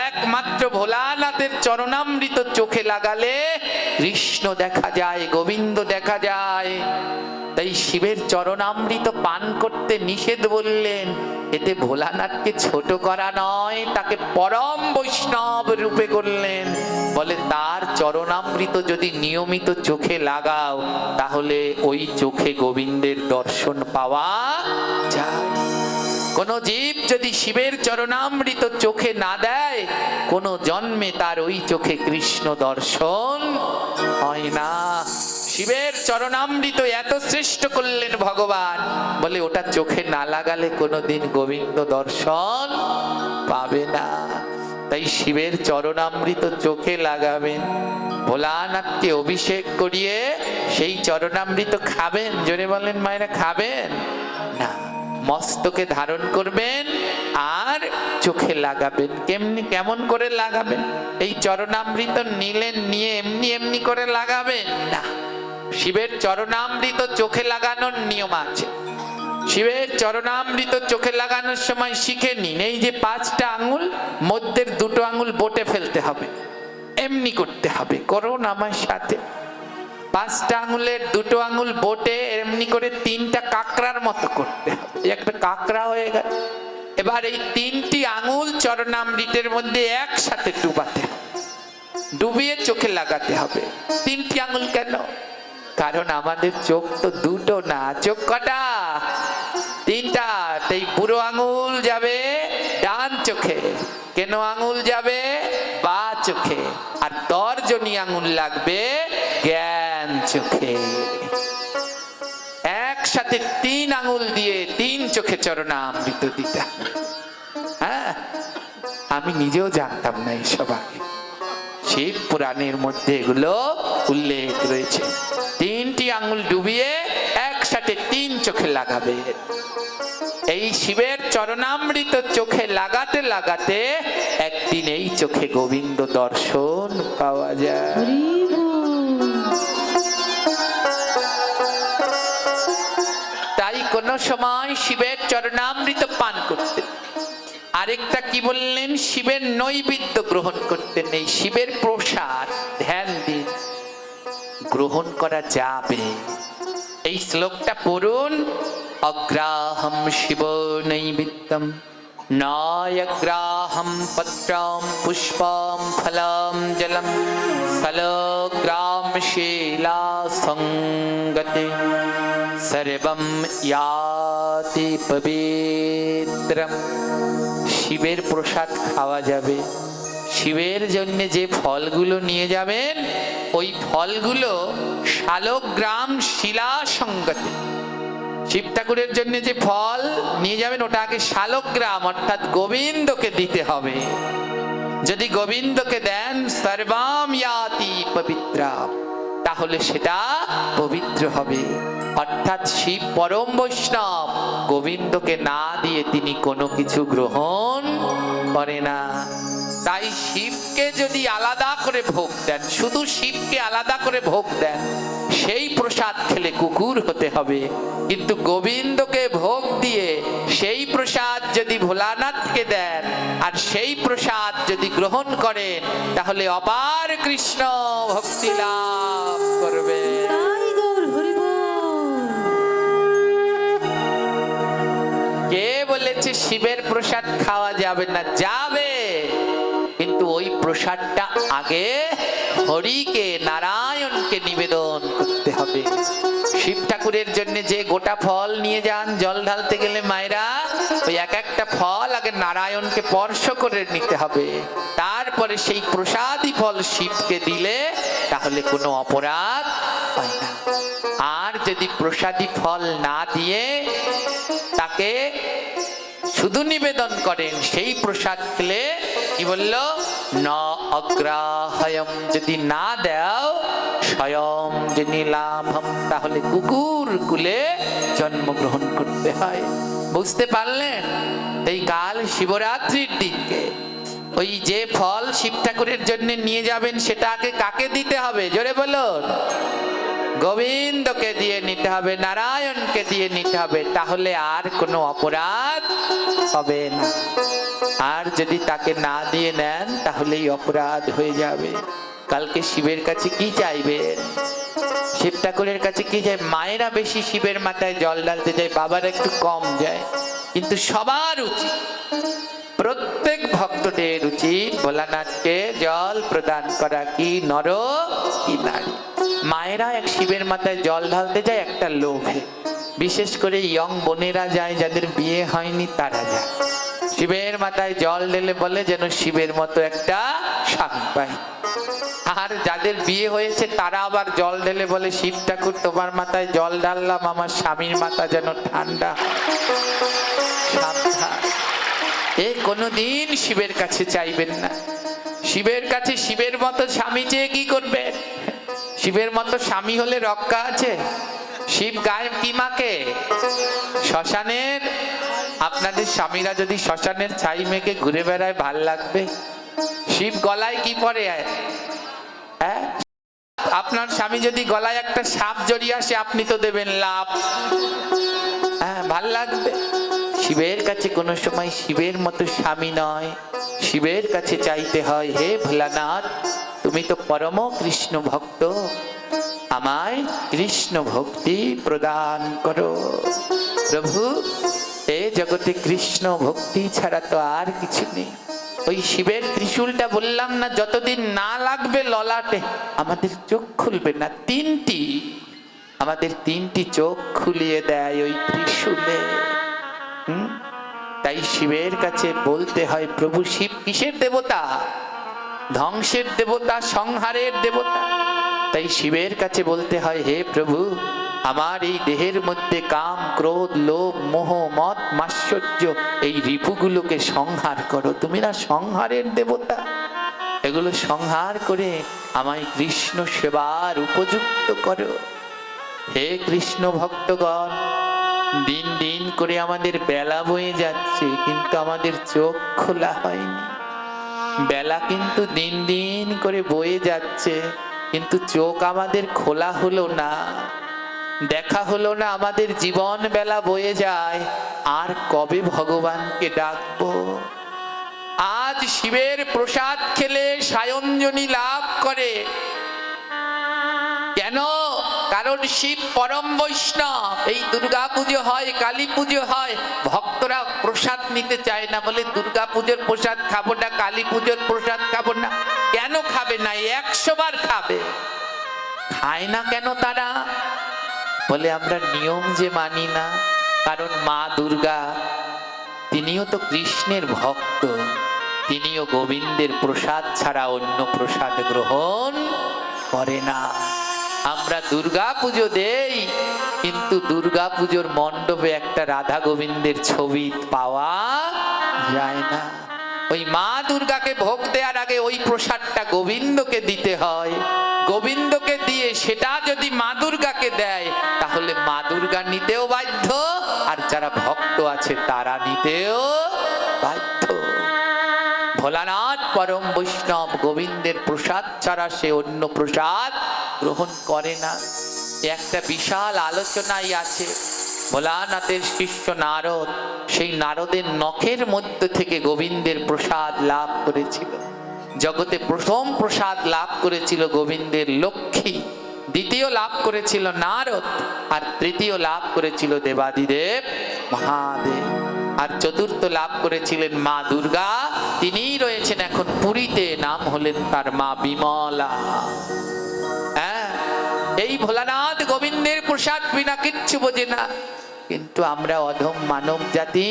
S1: একমাত্র ভোলানাথের চরণামৃত চোখে লাগালে কৃষ্ণ দেখা যায়, গোবিন্দ দেখা যায়। তাই শিবের চরণামৃত পান করতে নিষেধ বললেন। এতে ভোলানাথকে ছোট করা নয়, তাকে পরম বৈষ্ণব রূপে করলেন। বলে তার চরণামৃত যদি নিয়মিত চোখে লাগাও তাহলে ওই চোখে গোবিন্দের দর্শন পাওয়া যায়। কোন জীব যদি শিবের চরণামৃত চোখে না দেয়, কোন জন্মে তার ওই চোখে কৃষ্ণ দর্শন হয় না। শিবের চরণামৃত এত শ্রেষ্ঠ করলেন ভগবান, বলে ওটা চোখে না লাগালে কোনোদিন গোবিন্দ দর্শন পাবে না। তাই শিবের চরণামৃত চোখে লাগাবেন, ভোলানাথকে অভিষেক করিয়ে সেই চরণামৃত খাবেন। জোরে বলেন মায়েরা, খাবেন না, মস্তকে ধারণ করবেন আর চোখে লাগাবেন। কেমনি, কেমন করে লাগাবেন? এই চরণামৃত নিলেন, নিয়ে এমনি এমনি করে লাগাবেন না। শিবের চরণামৃত চোখে লাগানোর নিয়ম আছে। শিবের চরণামৃত চোখে লাগানোর সময় শিখে নিন, এই যে 5টা আঙুল, মধ্যের 2টো আঙুল বোটে ফেলতে হবে, এমনি করতে হবে। করুন আমার সাথে। 5টা আঙুলের 2টো আঙুল বোটে এমনি করে 3টা কাকড়ার মতো করতে হবে। একটা কাকড়া হয়ে গেল। এবার এই 3টি আঙুল চরণামৃতের মধ্যে একসাথে ডুবাতে হবে। ডুবিয়ে চোখে লাগাতে হবে। 3টি আঙুল কেন? কারণ আমাদের চোখ তো দুটো না, চোখ কটা? 3টা। তাই বুড়ো আঙুল যাবে ডান চোখে, কেন আঙুল যাবে বা চোখে, আর তর্জনী আঙুল লাগবে জ্ঞান চোখে। একসাথে 3 আঙুল দিয়ে 3 চোখে চরণামৃত দিতে। হ্যাঁ, আমি নিজেও জানতাম না এইসব আগে। শিব পুরাণের মধ্যে এগুলো উল্লেখ রয়েছে। 3টি আঙুল ডুবিয়ে একসাথে 3 চোখে লাগাবে। এই শিবের চরণামৃত চোখে লাগাতে লাগাতে একদিন এই চোখে গোবিন্দ দর্শন পাওয়া যায়। তাই কোন সময় শিবের চরণামৃত পান করতে, আরেকটা কি বললেন, শিবের নৈবেদ্য গ্রহণ করতে নেই, শিবের প্রসাদ ধ্যান দিন, গ্রহণ করা যাবে। এই শ্লোকটা পড়ুন। অগ্রাহম শিব নৈবেদ্যম নায়গ্রাহম পত্রম পুষ্পম ফলম জলম ফলগ্রাম শিলা সঙ্গতে সর্বম ইয়াতি পবিত্রম। শিবের প্রসাদ খাওয়া যাবে। শিবের জন্য যে ফলগুলো নিয়ে যাবেন, ওই ফলগুলো শালগ্রাম শিলা সঙ্গতে। শিব ঠাকুরের জন্য যে ফল নিয়ে যাবেন ওটা আগে শালগ্রাম অর্থাৎ গোবিন্দকে দিতে হবে। যদি গোবিন্দকে দেন সর্বাম ইয়াতি পবিত্রাম, তাহলে সেটা পবিত্র হবে। অর্থাৎ শিব পরম বৈষ্ণব, গোবিন্দকে না দিয়ে তিনি কোনো কিছু গ্রহণ করে না। তাই শিবকে যদি আলাদা করে ভোগ দেন, শুধু শিবকে আলাদা করে ভোগ দেন, সেই প্রসাদ খেলে কুকুর হতে হবে। কিন্তু গোবিন্দকে ভোগ দিয়ে সেই প্রসাদ যদি ভোলানাথকে দেন আর সেই প্রসাদ যদি গ্রহণ করেন, তাহলে অপার কৃষ্ণ ভক্তি লাভ করবে। কে বলেছে শিবের প্রসাদ খাওয়া যাবে না? যাবে, কিন্তু ওই প্রসাদটা আগে হরিকে, নারায়ণকে নিবেদন করতে হবে। শিব ঠাকুরের জন্য যে গোটা ফল নিয়ে যান জল ঢালতে গেলে মায়েরা, ওই এক একটা ফল আগে নারায়ণকে স্পর্শ করে নিতে হবে, তারপরে সেই প্রসাদী ফল শিবকে দিলে তাহলে কোনো অপরাধ হয় না। আর যদি প্রসাদী ফল না দিয়ে তাকে শুধু নিবেদন করেন, সেই প্রসাদ খেলে কি বলল, ন অগ্রাহয়ম, যদি না দাও স্বয়ং যিনি লাভম, তাহলে কুকুর কুলে জন্মগ্রহণ করতে হয়। বুঝতে পারলেন? এই কাল শিবরাত্রির দিনকে ওই যে ফল শিব ঠাকুরের জন্য নিয়ে যাবেন সেটা আগে কাকে দিতে হবে? জোরে বলুন। গোবিন্দকে দিয়ে নিতে হবে, নারায়ণকে দিয়ে নিতে হবে, তাহলে আর কোনো অপরাধ হবে না। আর যদি তাকে না দিয়ে নেন তাহলেই অপরাধ হয়ে যাবে। কালকে শিবের কাছে কি চাইবেন? শিব ঠাকুরের কাছে কি চাই? মায়েরা বেশি শিবের মাথায় জল ঢালতে যায়, বাবারা একটু কম যায়। কিন্তু সবার উচিত, প্রত্যেক ভক্তদের উচিত ভোলানাথকে জল প্রদান করা, কি নর কি নারী। মায়েরা এক শিবের মাথায় জল ঢালতে যায় একটা লোভে, বিশেষ করে ইয়ং বোনেরা যায়, যাদের বিয়ে হয়নি তারা যায়। শিবের মাথায় জল ঢেলে বলে যেন শিবের মতো একটা স্বামী পাই। আর যাদের বিয়ে হয়েছে তারা আবার জল ঢেলে বলে, শিব ঠাকুর তোমার মাথায় জল ঢাললাম, আমার স্বামীর মাথা যেন ঠান্ডা। সাবধান, এ কোনোদিন শিবের কাছে চাইবেন না। শিবের কাছে শিবের মতো স্বামী চেয়ে কি করবে? শিবের মতো স্বামী হলে রক্ষা আছে? শিব গায়ে কি মাকে? শ্মশানের, আপনাদের স্বামীরা যদি শ্মশানের ছাই মেখে ঘুরে বেড়ায় ভাল লাগবে? শিব গলায় কি পরে? হ্যাঁ, আপনার স্বামী যদি গলায় একটা সাপ জড়িয়ে আসে, আপনি তো দেবেন লাভ। হ্যাঁ, ভাল লাগবে? শিবের কাছে কোনো সময় শিবের মতো স্বামী নয়, শিবের কাছে চাইতে হয়, হে ভোলানাথ তুমি তো পরম কৃষ্ণ ভক্ত, আমায় কৃষ্ণ ভক্তি প্রদান করো। প্রভু, এ জগতে কৃষ্ণ ভক্তি ছাড়া তো আর কিছু নেই। ওই শিবের ত্রিশূলটা বললাম না, যতদিন না লাগবে ললাটে আমাদের চোখ খুলবে না। আমাদের তিনটি চোখ খুলিয়ে দেয় ওই ত্রিশূলে। তাই শিবের কাছে বলতে হয়, প্রভু শিব কিসের দেবতা? ধ্বংসের দেবতা, সংহারের দেবতা। তাই শিবের কাছে বলতে হয়, হে প্রভু, আমার এই দেহের মধ্যে কাম, ক্রোধ, লোভ, মোহ, মদ, মাৎসর্য, এই রিপুগুলোকে সংহার করো। তুমি না সংহারের দেবতা? এগুলো সংহার করে আমায় কৃষ্ণ সেবার উপযুক্ত করো। হে কৃষ্ণ ভক্তগণ, দিন দিন করে আমাদের বেলা বয়ে যাচ্ছে, কিন্তু আমাদের চোখ খোলা হয়নি। বেলা কিন্তু দিন দিন করে বয়ে যাচ্ছে, কিন্তু চোখ আমাদের খোলা হলো না, দেখা হলো না। আমাদের জীবন বেলা বয়ে যায়, আর কবে ভগবানকে ডাকবো? আজ শিবের প্রসাদ খেলে সায়ঞ্জনী লাভ করে। কেন? কারণ শিব পরম বৈষ্ণব। এই দুর্গা পুজো হয়, কালী পুজো হয়, ভক্তরা প্রসাদ নিতে চায় না, বলে দুর্গা পুজোর প্রসাদ খাবো না, কালী পুজোর প্রসাদ খাবো না। কেন খাবে না? 100 বার খাবে। খায় না কেন তারা? বলে আমরা নিয়ম যে মানি না। কারণ মা দুর্গা তিনিও তো কৃষ্ণের ভক্ত, তিনিও গোবিন্দের প্রসাদ ছাড়া অন্য প্রসাদ গ্রহণ করে না। আমরা দুর্গা পুজো দেই, কিন্তু দুর্গা পুজোর মণ্ডপে একটা রাধা গোবিন্দের ছবি পাওয়া যায় না। ওই মা দুর্গাকে ভোগ দেওয়ার আগে ওই প্রসাদটা গোবিন্দকে দিতে হয়। গোবিন্দকে দিয়ে সেটা যদি মা দুর্গাকে দেয়, তাহলে মা দুর্গা নিতেও বাধ্য, আর যারা ভক্ত আছে তারা নিতেও বাধ্য। ভোলানাথ পরম বৈষ্ণব, গোবিন্দের প্রসাদ ছাড়া সে অন্য প্রসাদ গ্রহণ করে না। একটা বিশাল আলোচনাই আছে। ভোলানাথের শিষ্য নারদ, সেই নারদের নখের মধ্য থেকে গোবিন্দের প্রসাদ লাভ করেছিল। জগতে প্রথম প্রসাদ লাভ করেছিল গোবিন্দের লক্ষ্মী, দ্বিতীয় লাভ করেছিল নারদ, আর তৃতীয় লাভ করেছিল দেবাদিদেব মহাদেব, আর চতুর্থ লাভ করেছিলেন মা দুর্গা। তিনিই রয়েছেন এখন পুরীতে, নাম হলেন তার মা বিমলা। এই ভোলানাথ গোবিন্দের প্রসাদ বিনা কিচ্ছু বোঝে না। কিন্তু আমরা অধম মানব জাতি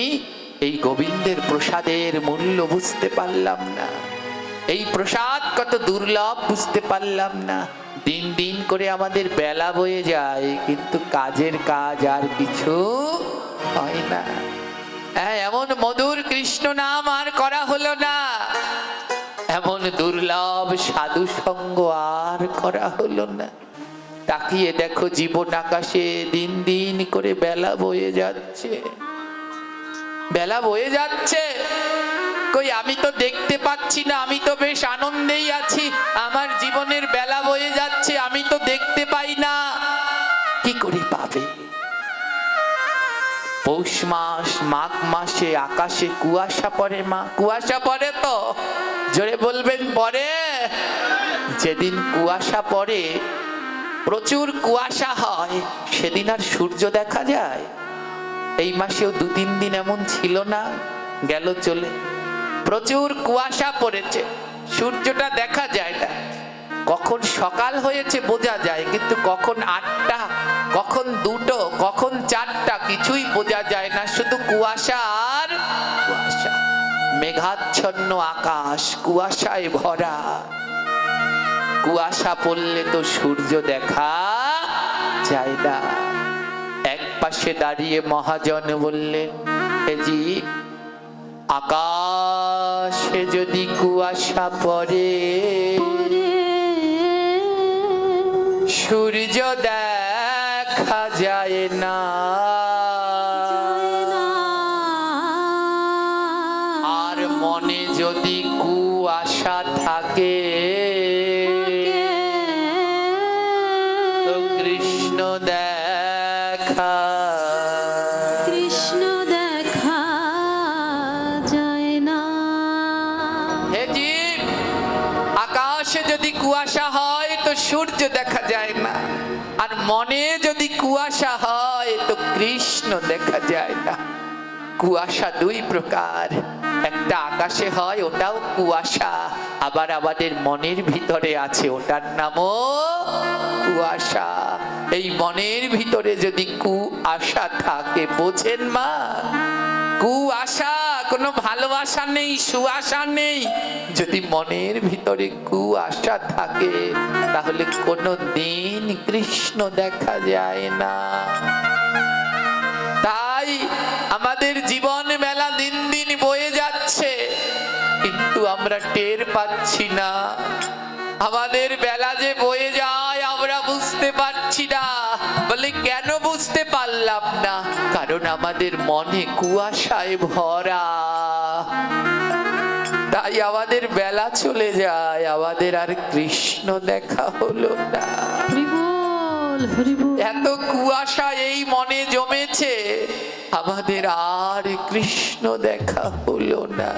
S1: এই গোবিন্দের প্রসাদের মূল্য বুঝতে পারলাম না। এই প্রসাদ কত দুর্লভ বুঝতে পারলাম না। দিন দিন করে আমাদের বেলা বয়ে যায়, কিন্তু কাজের কাজ আর কিছু হয় না। এমন মধুর কৃষ্ণ নাম আর করা হলো না, এমন দুর্লভ সাধু সঙ্গ আর করা হলো না। তাকিয়ে দেখো জীবন আকাশে দিন দিন করে বেলা বয়ে যাচ্ছে, বেলা বয়ে যাচ্ছে। কই আমি তো দেখতে পাচ্ছি না, আমি তো বেশ আনন্দেই আছি, আমার জীবনের বেলা বয়ে যাচ্ছে, আমি তো দেখতে পাই না। কি করে পাবে? পৌষ মাস, মাঘ মাসে আকাশে কুয়াশা পড়ে। মা কুয়াশা পড়ে তো? জোরে বলবেন পড়ে? যেদিন কুয়াশা পড়ে, প্রচুর কুয়াশা হয়, সেদিন আর সূর্য দেখা যায়? এই মাসেও 2-3 দিন এমন ছিল না, গেল চলে। প্রচুর কুয়াশা পড়েছে, সূর্যটা দেখা যায় না। কখন সকাল হয়েছে বোঝা যায়, কিন্তু কখন 8টা, কখন 2টো, কখন 4টা, কিছুই বোঝা যায় না। শুধু কুয়াশা আর কুয়াশা, মেঘাচ্ছন্ন আকাশ, কুয়াশায় ভরা। কুয়াশা পড়লে তো সূর্য দেখা যায় না। এক পাশে দাঁড়িয়ে মহাজন বললেন, হে জি, আকাশে যদি কুয়াশা পড়ে, সূর্য দেখা যায় না। আর মনে যদি কুয়াশা থাকে, তো কৃষ্ণ দেখা যায় না। হে জীব, আকাশে যদি কুয়াশা হয় তো সূর্য দেখা যায় না, আর মনে যদি কুয়াশা হয় তো কৃষ্ণ দেখা যায় না। কুয়াশা 2 প্রকার, একটা আকাশে হয়, ওটাও কুয়াশা। আবার আমাদের মনের ভিতরে আছে, ওটার নামও কুয়াশা। এই মনের ভিতরে যদি কুয়াশা থাকে, বোঝেন মা, কুয়াশা, কোনো ভালোবাসা নেই, সুআশা নেই। যদি মনের ভিতরে কুয়াশা থাকে, তাহলে কোনো দিন কৃষ্ণ দেখা যায় না। তাই আমাদের জীবন মেলা দিন দিন বয়ে যাচ্ছে, কিন্তু আমরা টের পাচ্ছি না। আমাদের বেলা যে বয়ে যায় আমরা বুঝতে পারছি না। বলে কেন বুঝতে পারলাম না? কারণ আমাদের মনে কুয়াশায় ভরা। তাই আমাদের বেলা চলে যায়, আমাদের আর কৃষ্ণ দেখা হলো না। এত কুয়াশা এই মনে জমেছে, আমাদের আর কৃষ্ণ দেখা হলো না।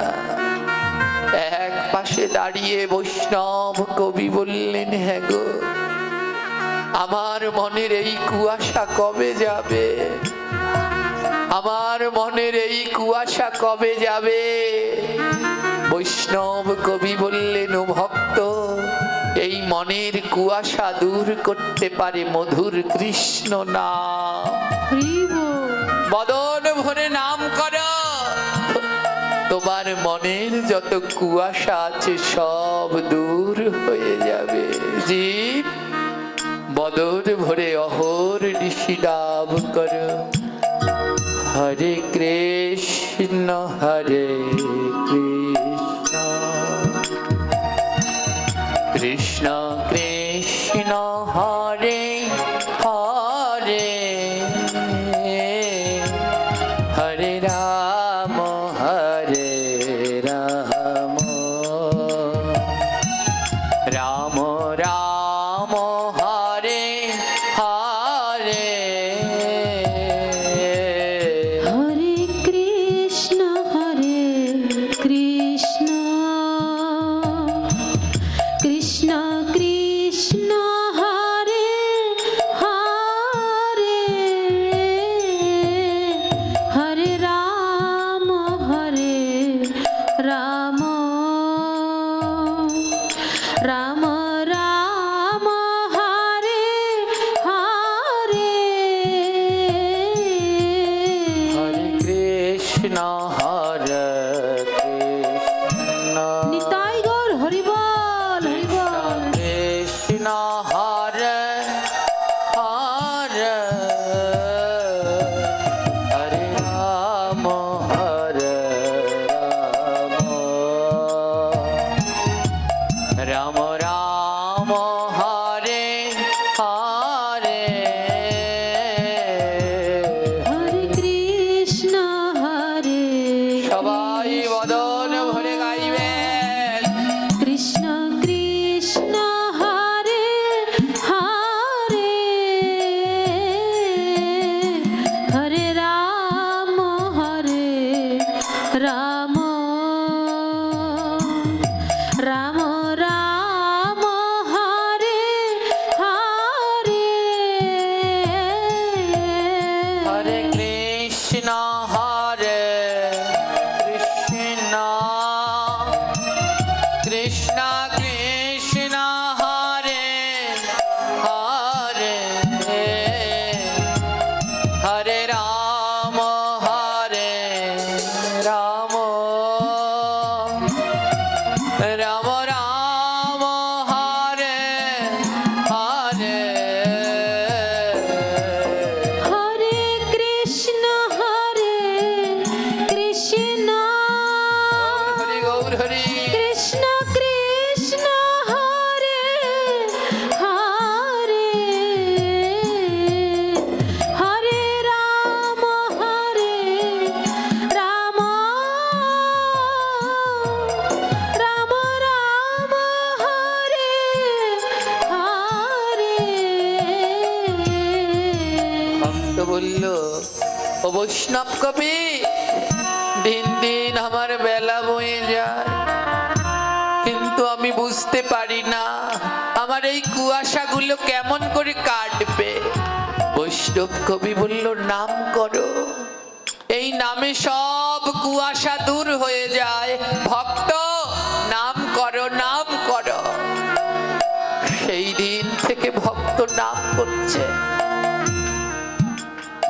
S1: এক পাশে দাঁড়িয়ে বৈষ্ণব কবি বললেন, হ্যাঁ গো, আমার মনের এই কুয়াশা কবে যাবে? আমার মনের এই কুয়াশা কবে যাবে? বৈষ্ণব কবি বললেন, ও ভক্ত, এই মনের কুয়াশা দূর করতে পারে মধুর কৃষ্ণ নাম। বদন ভরে নাম করো, তোমার মনের যত কুয়াশা আছে সব দূর হয়ে যাবে। জীব বদন ভরে অহর নিশি নাম করো, হরে কৃষ্ণ হরে কৃষ্ণ কৃষ্ণ কৃষ্ণ হরে হরে, হরে রাম হরে রাম, রাম রাম হরে হরে,
S2: হরে কৃষ্ণ কৃষ্ণ কৃষ্ণ হরে হরে, হরে রাম রাম, রাম রাম হরে হরে,
S1: হরে কৃষ্ণ হরে কৃষ্ণ,
S2: নিতাই গৌর হরি বল হরি বল,
S1: কৃষ্ণ হরে হরে, হরে রাম রাম, রাম রাম হরে হরে,
S2: হরে কৃষ্ণ হরে,
S1: সবাই বদন ভরে গাইবেন,
S2: কৃষ্ণ কৃষ্ণ হরে হরে, হরে রাম রাম, রাম রাম হরে হরে,
S1: হরে কৃষ্ণ হরে কৃষ্ণ কৃষ্ণ কৃষ্ণ হরে হরে, হরে রাম রাম, রাম রাম হরে হরে,
S2: হরে কৃষ্ণ কৃষ্ণ
S1: হরি গৌর হরি,
S2: কৃষ্ণ কৃষ্ণ হরে হরে, হরে রাম রাম, রাম রাম হরে হরে।
S1: ভক্ত বলল, ও বৈষ্ণব কবি, দিন দিন আমার বেলা বয়ে যায়, কিন্তু আমি বুঝতে পারি না আমার এই কুয়াশাগুলো কেমন করে কাটবে। বৈষ্ণব কবি বলল, নাম করো, এই নামে সব কুয়াশা দূর হয়ে যায়। ভক্ত নাম করো, নাম করো। সেই দিন থেকে ভক্ত নাম করছে।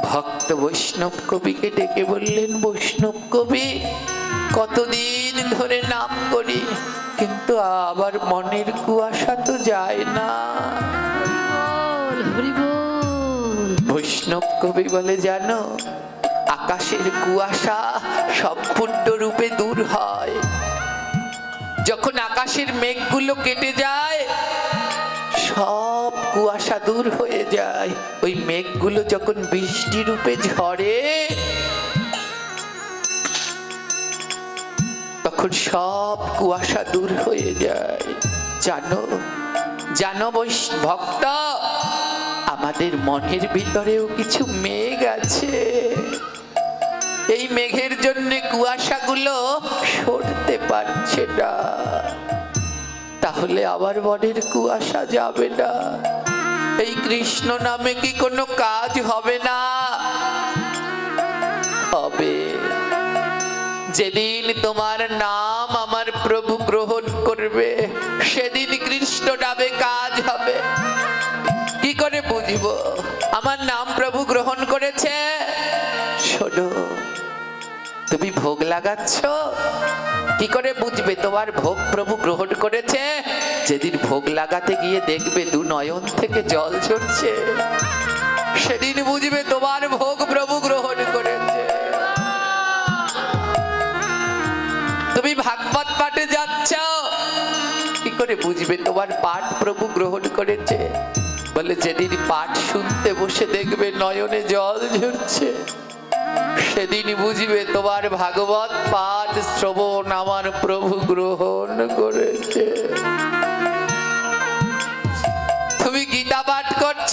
S1: ভক্ত বৈষ্ণব কবিকে ডেকে বললেন, বৈষ্ণব কবি, কতদিন ধরে নাম করি, কিন্তু আবার মনের কুয়াশা তো যায় না।
S2: হরি বল।
S1: বৈষ্ণব কবি বলে, জানো, আকাশের কুয়াশা সম্পূর্ণ রূপে দূর হয় যখন আকাশের মেঘগুলো কেটে যায়। সব কুয়াশা দূর হয়ে যায়। ওই মেঘগুলো যখন বৃষ্টি রূপে ঝরে, তখন সব কুয়াশা দূর হয়ে যায়। জানো, জানো ভক্ত, আমাদের মনের ভিতরেও কিছু মেঘ আছে। এই মেঘের জন্য কুয়াশাগুলো সরতে পারছে না। তাহলে আবার মনের কুয়াশা যাবে না। এই কৃষ্ণ নামে কি কোনো কাজ হবে না? হবে। যেদিন তোমার নাম আমার প্রভু গ্রহণ করবে, সেদিন কৃষ্ণ নামে কাজ হবে। কি করে বুঝবো আমার নাম প্রভু গ্রহণ করেছে? শোনো, তুমি ভোগ লাগাচ্ছ, কি করে বুঝবে তোমার ভোগ প্রভু গ্রহণ করেছে? যেদিন ভোগ লাগাতে গিয়ে দেখবে দু নয়ন থেকে জল ঝরছে, সেদিন বুঝবে তোমার ভোগ প্রভু গ্রহণ করেছে। তুমি ভাগবত পাঠে যাচ্ছ, কি করে বুঝবে তোমার পাঠ প্রভু গ্রহণ করেছে? বলে, যেদিন পাঠ শুনতে বসে দেখবে নয়নে জল ঝরছে, সেদিন বুঝবে তোমার ভাগবত পাঠ শ্রবণ আমার প্রভু গ্রহণ করেছে। তুমি গীতা পাঠ করছ,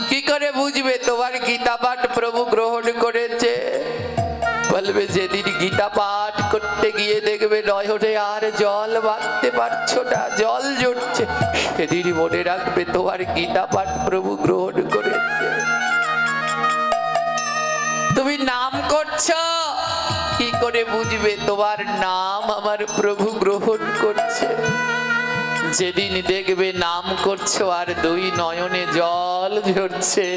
S1: কি করে বুঝবে তোমার গীতা পাঠ প্রভু গ্রহণ করেছে? বলবে, যেদিন গীতা পাঠ করতে গিয়ে দেখবে নয়নে আর জল বাঁধতে পারছো না, জল ঝরছে, সেদিন মনে রাখবে তোমার গীতা পাঠ প্রভু গ্রহণ করেছে। তুমি নাম করছ, কি করে বুঝবে তোমার নাম আমার প্রভু গ্রহণ করছে? যেদিন দেখবে নাম করছো আর দুই নয়নে জল ঝরছে,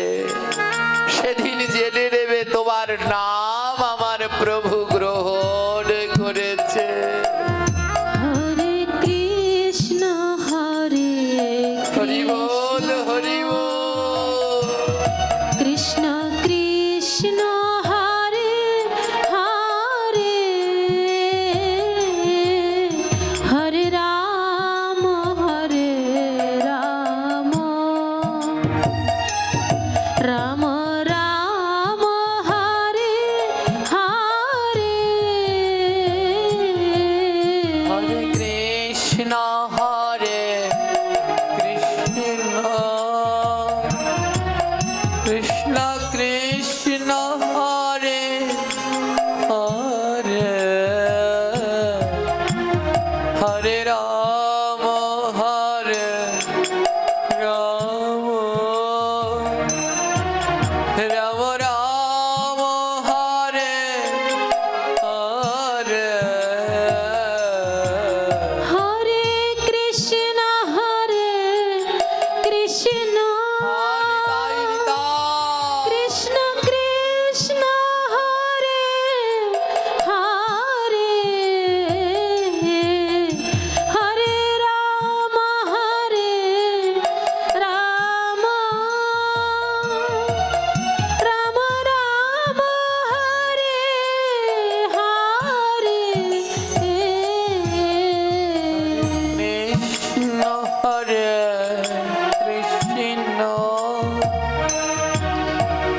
S1: সেদিন জেনে নেবে তোমার নাম আমার প্রভু গ্রহণ করেছে।
S2: হরে কৃষ্ণ হরে
S1: হরি বল, হরি বল।
S2: কৃষ্ণ কৃষ্ণ হরে হরে, হরে রাম হরে রাম, রাম রাম হরে হরে,
S1: হরে কৃষ্ণ হরে কৃষ্ণ, কৃষ্ণ কৃষ্ণ হরে হরে, হরে রাম হরে রাম, রাম রাম হরে হরে,
S2: হরে কৃষ্ণ হরে কৃষ্ণ, কৃষ্ণ কৃষ্ণ হরে হরে, হরে রাম হরে রাম, রাম রাম হরে হরে,
S1: কৃষ্ণ হরে কৃষ্ণ,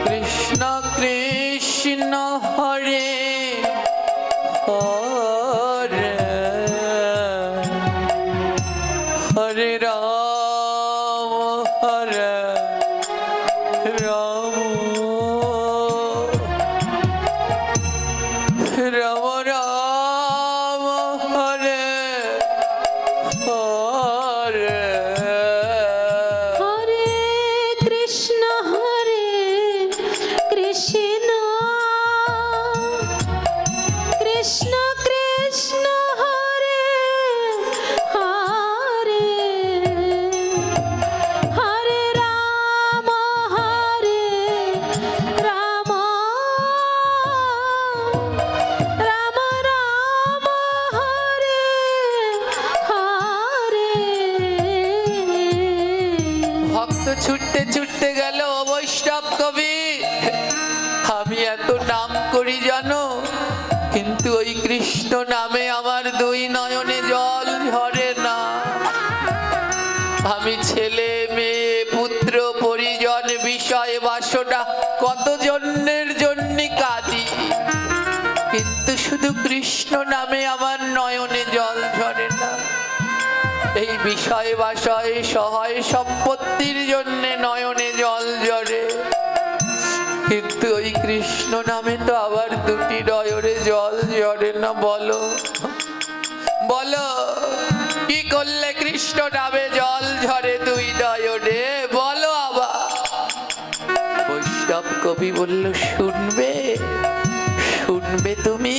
S1: কৃষ্ণ কৃষ্ণ হরে হরে, হরে রাম হরে রাম, রাম রাম হরে হরে,
S2: হরে কৃষ্ণ হরে কৃষ্ণ,
S1: ছুটতে ছুটতে গেল, ও বৈষ্ণব কবি, আমি এত নাম করি জানো, কিন্তু ওই কৃষ্ণ নামে আমার দুই নয়নে জল ঝরে না। আমি ছেলে মেয়ে পুত্র পরিজন বিষয় বাসনা কত জন্যের জন্য কাঁদি, কিন্তু শুধু কৃষ্ণ নামে আমার নয়নে জল ঝরে না। এই বিষয় বাসয় সহায় সম্পত্তির জন্য নয়নে জল ঝরে, কিন্তু ওই কৃষ্ণ নামে তো আবার দুটি নয়নে জল ঝরে না। বলো বলো, কি করলে কৃষ্ণ নামে জল ঝরে দুই নয়নে? বলো আবার। বৈষ্ণব কবি বলল, শুনবে শুনবে তুমি,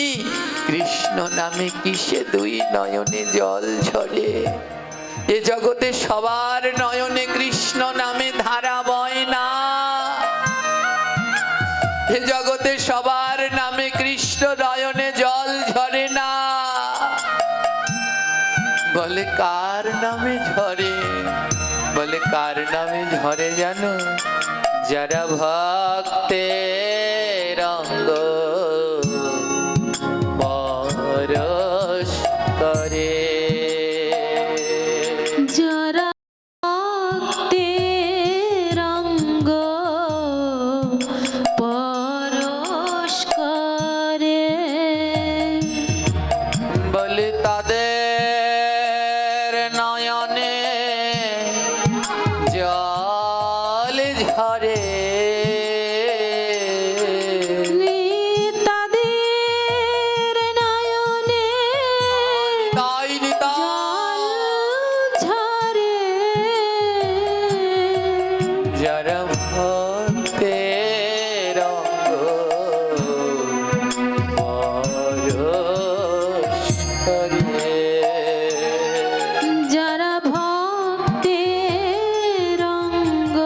S1: কৃষ্ণ নামে কিসে দুই নয়নে জল ঝরে? এ জগতে সবার নয়নে কৃষ্ণ নামে ধারা বয় না, এ জগতে সবার নামে কৃষ্ণ নয়নে জল ঝরে না। বলে কার নামে ঝরে? বলে কার নামে ঝরে জানো? যারা ভক্তের অঙ্গ পরশ করে,
S2: যারা ভক্তের অঙ্গ পরশ করে,
S1: বলে তাদের নয়নে জল ঝরে।
S2: তাদের নয়নে
S1: তাই
S2: জল ঝরে,
S1: যারা ভক্তের অঙ্গ পরশ করে,
S2: যারা ভক্তের অঙ্গ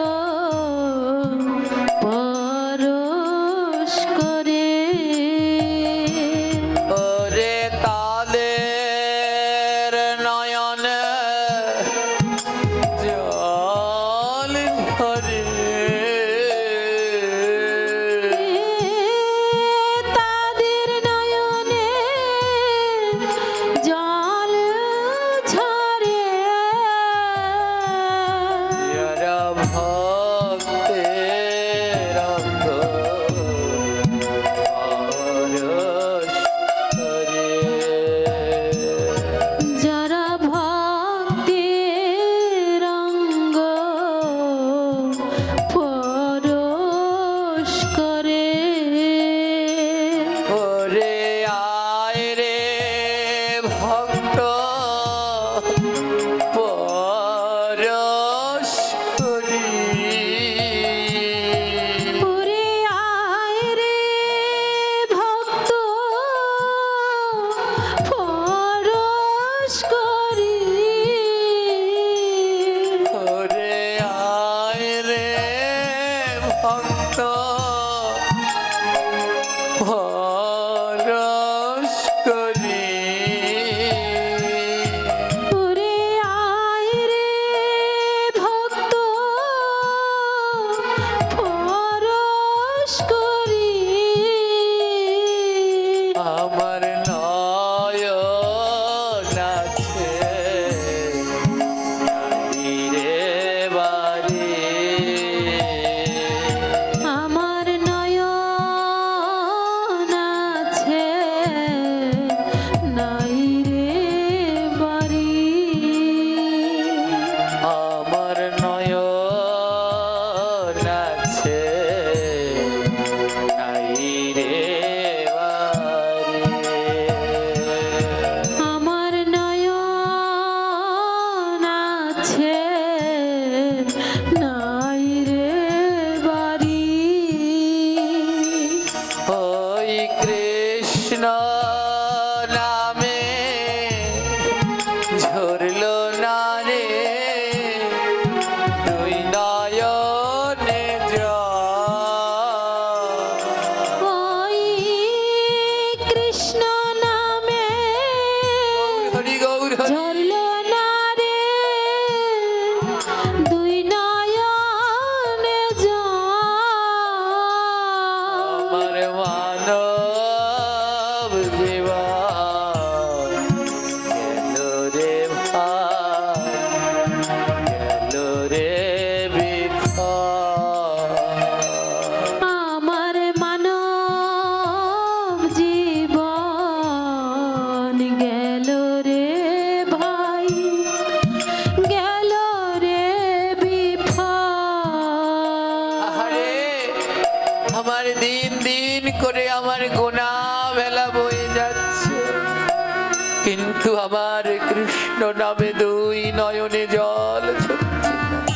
S1: শুধু আমার কৃষ্ণ নামে দুই নয়নে জল ঝরছে না।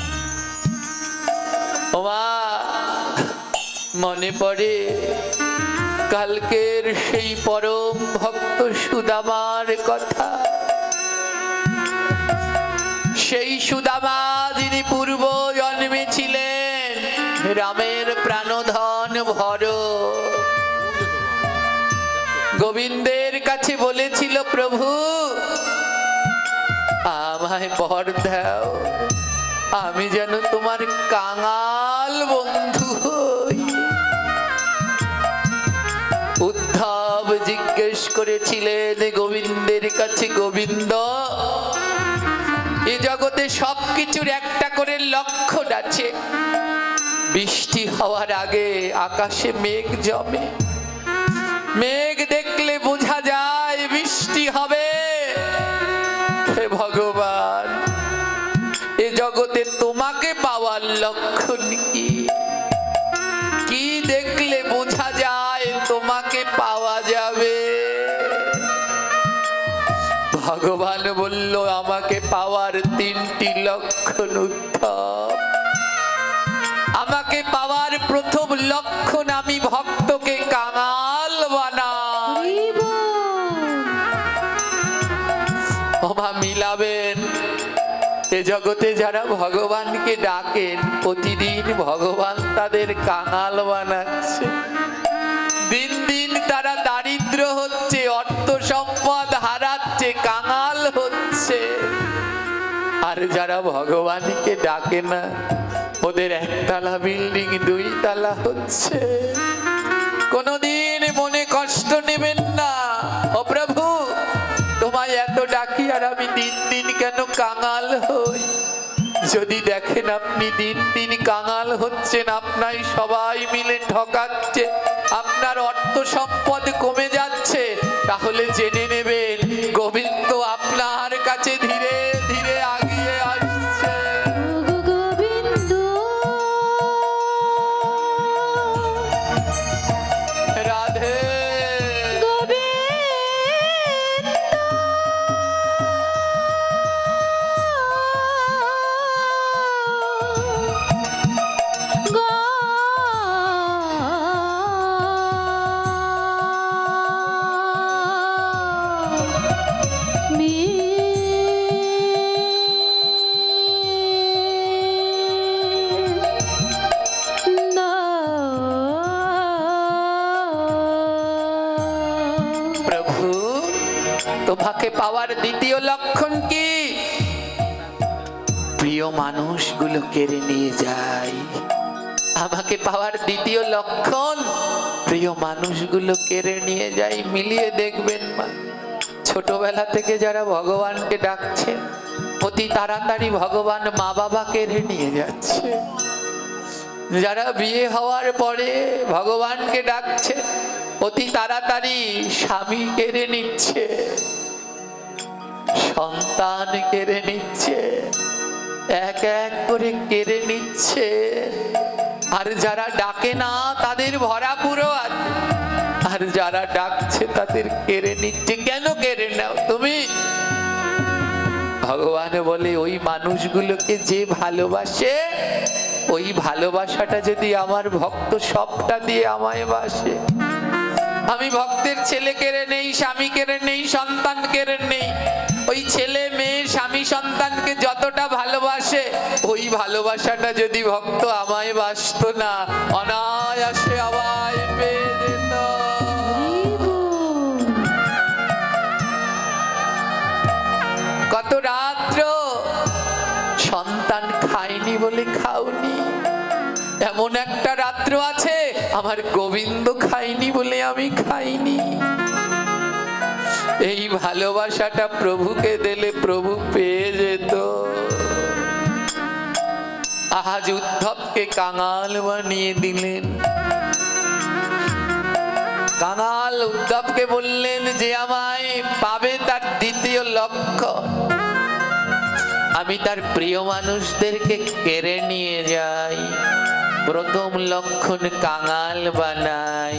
S1: ওমা মনে পড়ে কালকের সেই পরম ভক্ত সুদামার কথা। সেই সুদামা যিনি পূর্ব জন্মে ছিলেন রামের প্রাণধন ভর, গোবিন্দের কাছে বলেছিল, প্রভু আমায় বর দাও, আমি যেন তোমার কাঙাল বন্ধু হই। উদ্ধব জিজ্ঞেস করেছিলেন গোবিন্দের কাছে, গোবিন্দ এ জগতে সবকিছুর একটা করে লক্ষণ আছে। বৃষ্টি হওয়ার আগে আকাশে মেঘ জমে, মেঘ দেখলে বোঝা যায় বৃষ্টি হবে। হে ভগবান, এ জগতে তোমাকে পাওয়ার লক্ষণ কি? কি দেখলে বোঝা যায় তোমাকে পাওয়া যাবে? ভগবান বলল, আমাকে পাওয়ার তিনটি লক্ষণ উত্তম। আমাকে পাওয়ার প্রথম লক্ষণ, আমি ভক্তকে কাঙাল বানাই। ওমা মিলাবেন, এ জগতে যারা ভগবানকে ডাকেন প্রতিদিন ভগবান তাদের কাঙাল বানাচ্ছে। দিন দিন তারা দারিদ্র হচ্ছে, অর্থ সম্পদ হারাচ্ছে, কাঙাল হচ্ছে। আর যারা ভগবানকে ডাকে না, ওদের একতলা বিল্ডিং দুই তালা হচ্ছে। কোনদিন মনে কষ্ট নেবেন না, ও প্রভু তোমায় এত ডাকি আর আমি দিন দিন কেন কাঙাল হই? যদি দেখেন আপনি দিন দিন কাঙাল হচ্ছেন, আপনাই সবাই মিলে ঠকাচ্ছে, আপনার অর্থ সম্পদ কমে যাচ্ছে, তাহলে জেনে নেবেন গোবিন্দ আপনার কাছে ধীরে ধীরে আগিয়ে আসছে।
S2: গোবিন্দ
S1: রাধে প্রভু, তোমাকে পাওয়ার দ্বিতীয় লক্ষণ কি? প্রিয় মানুষগুলো কেড়ে নিয়ে যায়। আমাকে পাওয়ার দ্বিতীয় লক্ষণ, প্রিয় মানুষগুলো কেড়ে নিয়ে যায়। মিলিয়ে দেখবেন মা, ছোটবেলা থেকে যারা ভগবানকে ডাকছে, অতি তাড়াতাড়ি ভগবান মা বাবা কেড়ে নিয়ে যাচ্ছে। যারা বিয়ে হওয়ার পরে ভগবানকে ডাকছে, অতি তাড়াতাড়ি স্বামী কেড়ে নিচ্ছে, সন্তান কেড়ে নিচ্ছে, এক এক করে কেড়ে নিচ্ছে। আর যারা ডাকে না তাদের ভরা পুরো আছে, আর যারা ডাকছে তাদের কেড়ে নিচ্ছে। কেন কেড়ে নাও তুমি? ভগবান বলে, ওই মানুষগুলোকে যে ভালোবাসে, ওই ভালোবাসাটা যদি আমার ভক্ত সবটা দিয়ে আমায় বাসে। আমি ভক্তের ছেলে কেড়ে নেই, স্বামী কেড়ে নেই, সন্তান কেড়ে নেই। ওই ছেলে মেয়ে স্বামী সন্তানকে যতটা ভালোবাসে, ওই ভালোবাসাটা যদি ভক্ত আমায় বাসতো না, অনায়াসে আমায় পেয়ে যেত। কত রাত্র সন্তান খায়নি বলে খাওনি, এমন একটা রাত্র আছে আমার গোবিন্দ খাইনি বলে আমি খাইনি। এই ভালোবাসাটা প্রভুকে দিলে প্রভু পেয়ে যেত। আজ উদ্ধবকে কাঙাল বানিয়ে দিলেন। কাঙাল উদ্ধবকে বললেন যে আমায় পাবে তার দ্বিতীয় লক্ষ্য, আমি তার প্রিয় মানুষদেরকে কেড়ে নিয়ে যাই। প্রথম লক্ষণ কাঙাল বানাই।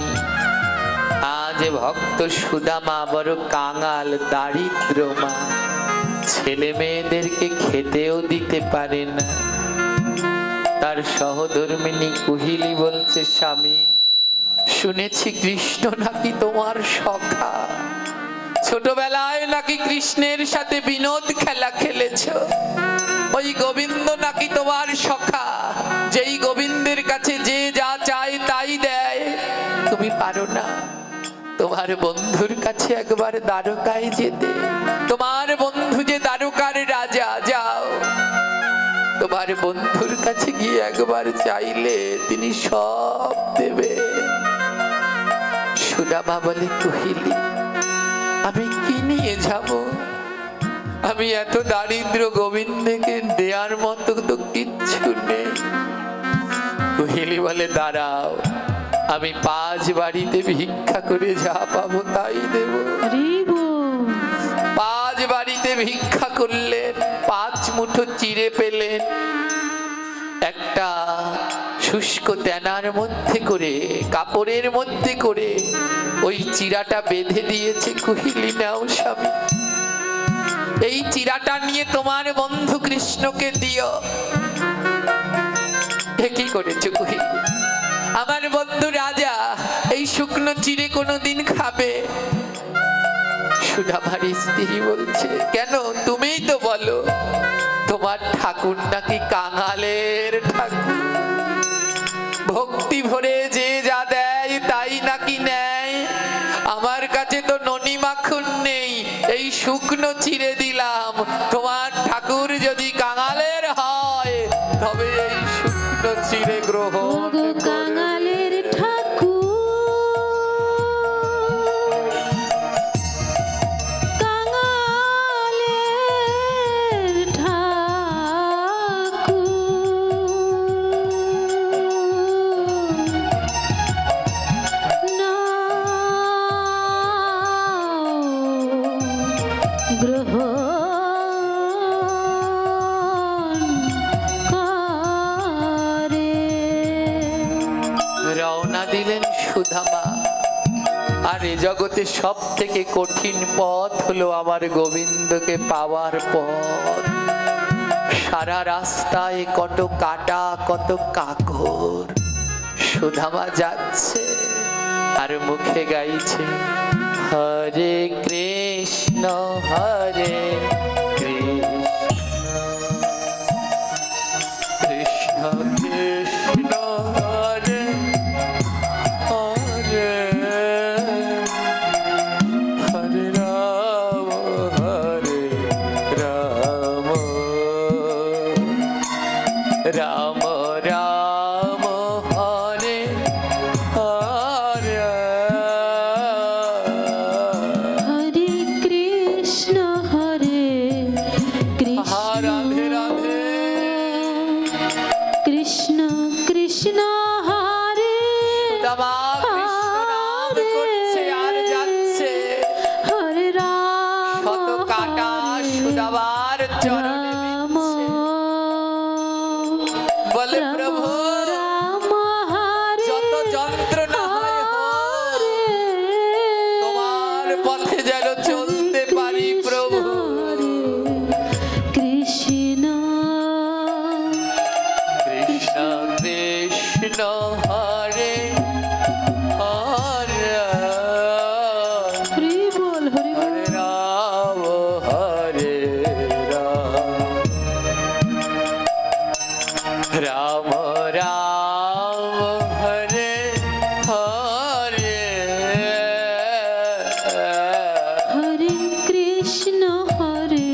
S1: আজ যে ভক্ত সুদামা বড় কাঙাল দারিদ্র মা, ছেলে মেয়েদেরকে খেতেও দিতে পারে না। তার সহধর্মিনী কুহিলি বলছে, স্বামী শুনেছি কৃষ্ণ নাকি তোমার সখা, ছোটবেলায় নাকি কৃষ্ণের সাথে বিনোদ খেলা খেলেছ, ওই গোবিন্দ নাকি তোমার সখা, যেই গোবিন্দের কাছে যে যা চায় তাই দেয়। তুমি পারো না তোমার বন্ধুর কাছে একবার দ্বারকায় যেতে? তোমার বন্ধু যে দ্বারকার রাজা, যাও তোমার বন্ধুর কাছে গিয়ে একবার চাইলে তিনি সব দেবে। সুদামা বলে, কুহিলি আমি কি নিয়ে যাব? আমি এত দারিদ্র, গোবিন্দকে দেওয়ার মতো তো কিচ্ছু নেই। কুহিলি বলে, দাঁড়াও, আমি 5 বাড়িতে ভিক্ষা করে যা পাবো তাই দেব। 5 বাড়িতে ভিক্ষা করলেন, 5 মুঠো চিড়ে পেলেন, একটা শুষ্ক তেনার মধ্যে করে, কাপড়ের মধ্যে করে ওই চিরাটা বেঁধে দিয়েছে। কুহিলি, নাও স্বামী, এই চিরাটা নিয়ে তোমার বন্ধু কৃষ্ণকে দিও। কি করেছো কুহিলি? আমার বন্ধু রাজা এই শুকনো চিড়ে কোনোদিন খাবে? সুদামার স্ত্রী বলছে, কেন তুমিই তো বলো তোমার ঠাকুর নাকি কাঙালের ঠাকুর, ভক্তি ভরে যে যা দেয় তাই নাকি নেয়। আমার কাছে তো ননি মাখন নেই, এই শুকনো চিড়ে দিলাম। তোমার ঠাকুর যদি কাঙালের হয় তবে এই শুকনো চিড়ে গ্রহণ
S2: কাঙালের ঠাকুর, কাঙালের ঠাকুর, নাও গ্রহণ করে।
S1: রওনা দিলেন সুদামা। আর এ জগতে সব থেকে কঠিন পথ হলো আমার গোবিন্দকে পাওয়ার পথ। সারা রাস্তায় কত কাটা, কত কাকর। সুদামা যাচ্ছে আর মুখে গাইছে, হরে কৃষ্ণ হরে কৃষ্ণ, কৃষ্ণ কৃষ্ণ হরে হরে, হরে রাম রাম রাম হরে হরে,
S2: হরে কৃষ্ণ হরে কৃষ্ণ,
S1: রাধে রাধে,
S2: কৃষ্ণ কৃষ্ণ হরে
S1: সুদামা কৃষ্ণ নাম করছে আর যাচ্ছে।
S2: হরে রাম
S1: শত কাটা সুদামার চরণে
S2: রাম,
S1: বিঁধছে। বলে,
S2: রাম
S1: প্রভু
S2: রাম হরে
S1: যত যন্ত্রণা হয় হোক, তোমার পথে যেন চলতে পারি প্রভু।
S2: কৃষ্ণ
S1: কৃষ্ণ কৃষ্ণ হরে হরে,
S2: হরি বল হরি বল,
S1: হরে রাম হরে রাম, রাম রাম হরে হরে,
S2: হরে কৃষ্ণ হরে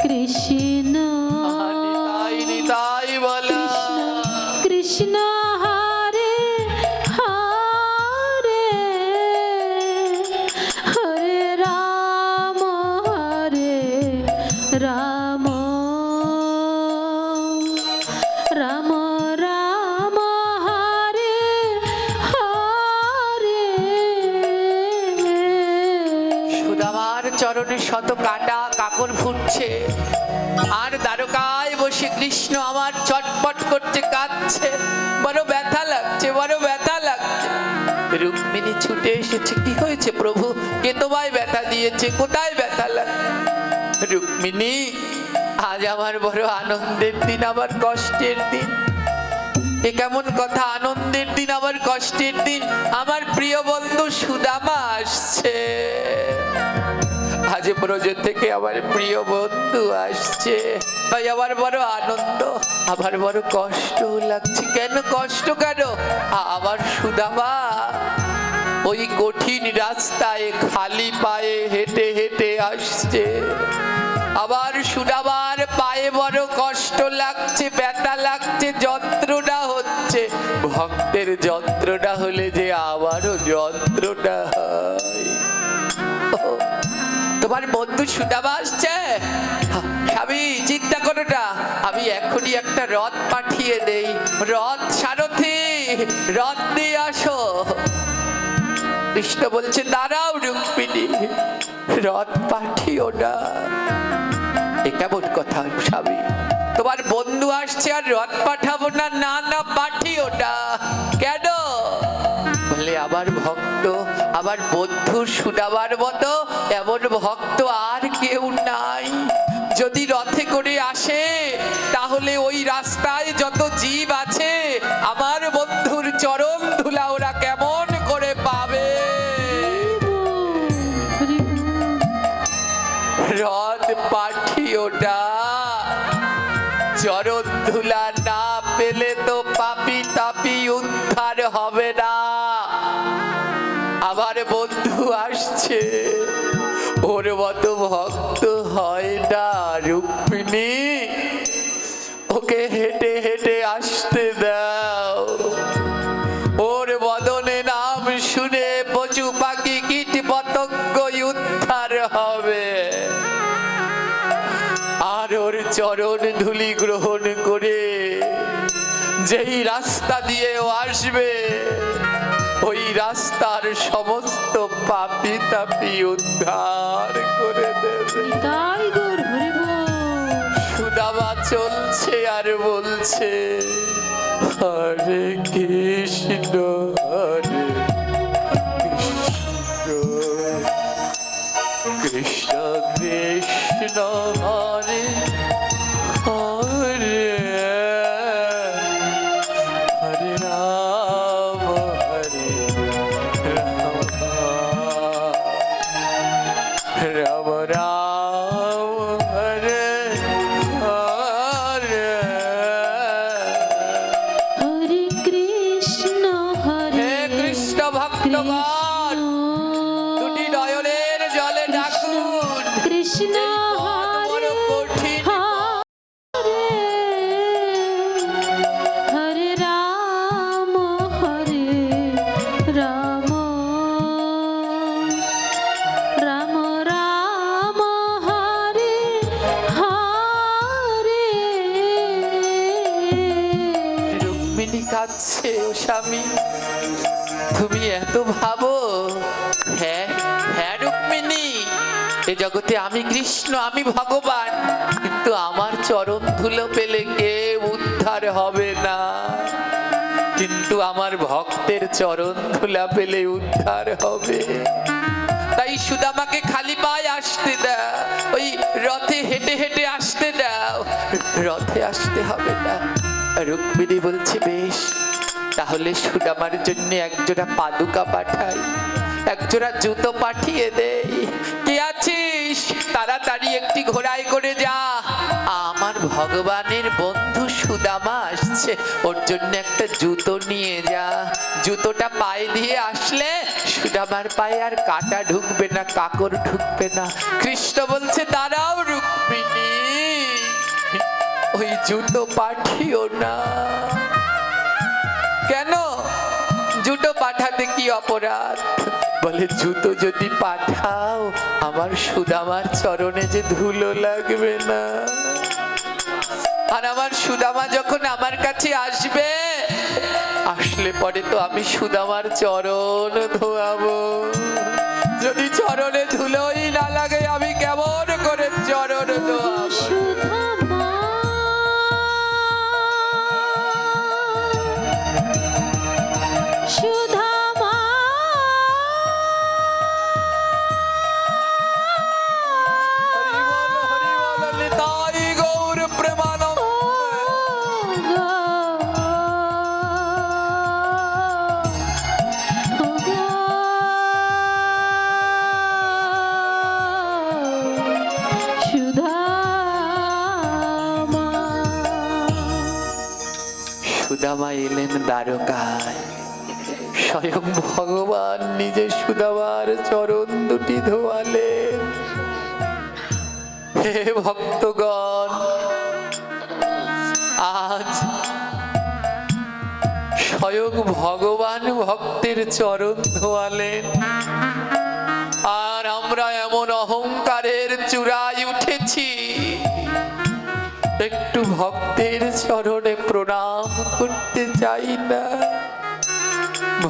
S2: কৃষ্ণ,
S1: নিতাই নিতাই বলা,
S2: কৃষ্ণ হরে হরে, হরে রাম রাম, রাম রাম হরে হরে।
S1: সুদামার চরণে শত কাটা কাকর ফুটছে, আর দ্বারকায় বসে কৃষ্ণ আমার চটপট করছে, কাঁদছে, বড় ব্যথা লাগছে, বড় ব্যথা লাগছে। রুক্মিণী ছুটে এসেছে, কি হয়েছে প্রভু? কে তোমায় ব্যথা দিয়েছে? কোথায় ব্যথা লাগে? রুক্মিণী, আজ আমার বড় আনন্দের দিন, আবার কষ্টের দিন। এ কেমন কথা? আনন্দের দিন আবার কষ্টের দিন? আমার প্রিয় বন্ধু সুদামা আসছে। আজ ব্রজ থেকে আমার প্রিয় বন্ধু আসছে, তাই আমার বড় আনন্দ, আমার বড় কষ্ট লাগছে। কেন কষ্ট? কেন? আমার সুদামা ওই কঠিন রাস্তায় খালি পায়ে হেঁটে হেঁটে আসছে। আবার সুদামার পায়ে বড় কষ্ট লাগছে, ব্যথা লাগছে, যন্ত্রণা হচ্ছে। ভক্তের যন্ত্রণা হলে যে আমারও যন্ত্রণা হয়। তোমার বন্ধু সুদামা আসছে? স্বামী, চিন্তা করো না, আমি এখনই একটা রথ পাঠিয়ে দেই। রথ সারথি, রথ দিয়ে আসো। কৃষ্ণ বলছে, দাঁড়াও রুক্মিণী, রথ পাঠিও না। এ কেমন কথা স্বামী? তোমার বন্ধু আসছে আর রথ পাঠাবো না? না না, পাঠিও না। কেন? বলে আমার ভক্ত, আমার বন্ধু সুদামার মতো এমন ভক্ত আর কেউ নাই। যদি রথে করে আসে তাহলে ওই রাস্তায় যত জীব আছে আমার বন্ধুর চরণ ধুলা ওরা কেমন করে পাবে? রথ পাঠিও না। চরণ ধুলা না পেলে তো পাপি তাপি উদ্ধার হবে না। আমার বন্ধু আসছে, ওর মতো ভক্ত হয় না রুক্মিণী। ওকে হেঁটে হেঁটে আসতে দাও। ওর বদনে নাম শুনে পশু পাখি কীট পতঙ্গ উদ্ধার হবে। আর ওর চরণ ধুলি গ্রহণ করে যেই রাস্তা দিয়ে ও আসবে, ওই রাস্তার সমস্ত পাপি তাপি উদ্ধার করে দেবে। সুদামা চলছে আর বলছে, হরে কৃষ্ণ হরে কৃষ্ণ, কৃষ্ণ কৃষ্ণ হরে হরে, হরে রাম হরে রাম, রাম রাম হরে হরে।
S2: হরে কৃষ্ণ হরে
S1: কৃষ্ণ ভক্তগণ, দুটি নয়নের জলে ডাকুন,
S2: কৃষ্ণ
S1: বড় কঠিন
S2: হরে রাম রাম রাম রাম হরে হরে।
S1: রুক্মিণী কাঁদছে, ও স্বামী তুমি এত ভাবো? হ্যাঁ হ্যাঁ রুক্মিণী, এ জগতে আমি কৃষ্ণ, আমি ভগবান, কিন্তু আমার চরণ ধুলো পেলে কেউ উদ্ধার হবে না। কিন্তু আমার ভক্তের চরণ ধুলা পেলে উদ্ধার হবে। তাই সুদামাকে খালি পায়ে আসতে দাও, ওই রথে হেঁটে হেঁটে আসতে দাও। রথে আসতে হবে না। রুক্মিণী বলছে, বেশ, তাহলে সুদামার জন্য একজোড়া পাদুকা পাঠাই, একজোড়া জুতো পাঠিয়ে দেই। কে আছিস? তাড়াতাড়ি একটি ঘোড়ায় করে যা, আমার ভগবানের বন্ধু সুদামা আসছে, ওর জন্য একটা জুতো নিয়ে যা। জুতোটা পায়ে দিয়ে আসলে সুদামার পায়ে আর কাঁটা ঢুকবে না, কাকর ঢুকবে না। কৃষ্ণ বলছে, দাঁড়াও রুক্মিণী, ওই জুতো পাঠিও না। কেন? জুতো পাঠাতে কি অপরাধ? বলে, জুতো যদি পাঠাও আমার সুদামার চরণে যে ধুলো লাগবে না। আর আমার সুদামা যখন আমার কাছে আসবে, আসলে পরে তো আমি সুদামার চরণ ধোয়াবো। যদি চরণে ধুলোই না লাগে আমি কেমন করে চরণ ধোয়াবো?
S2: সুধামা
S1: সুদামা এলেন দ্বারকায়। স্বয়ং ভগবান নিজে সুদামার চরণ দুটি ধোয়ালেন। হে ভক্তগণ, আজ স্বয়ং ভগবান ভক্তের চরণ ধোয়ালেন, আর আমরা এমন অহংকারের চূড়ায় উঠেছি, একটু ভক্তের চরণে প্রণাম করতে চাই না,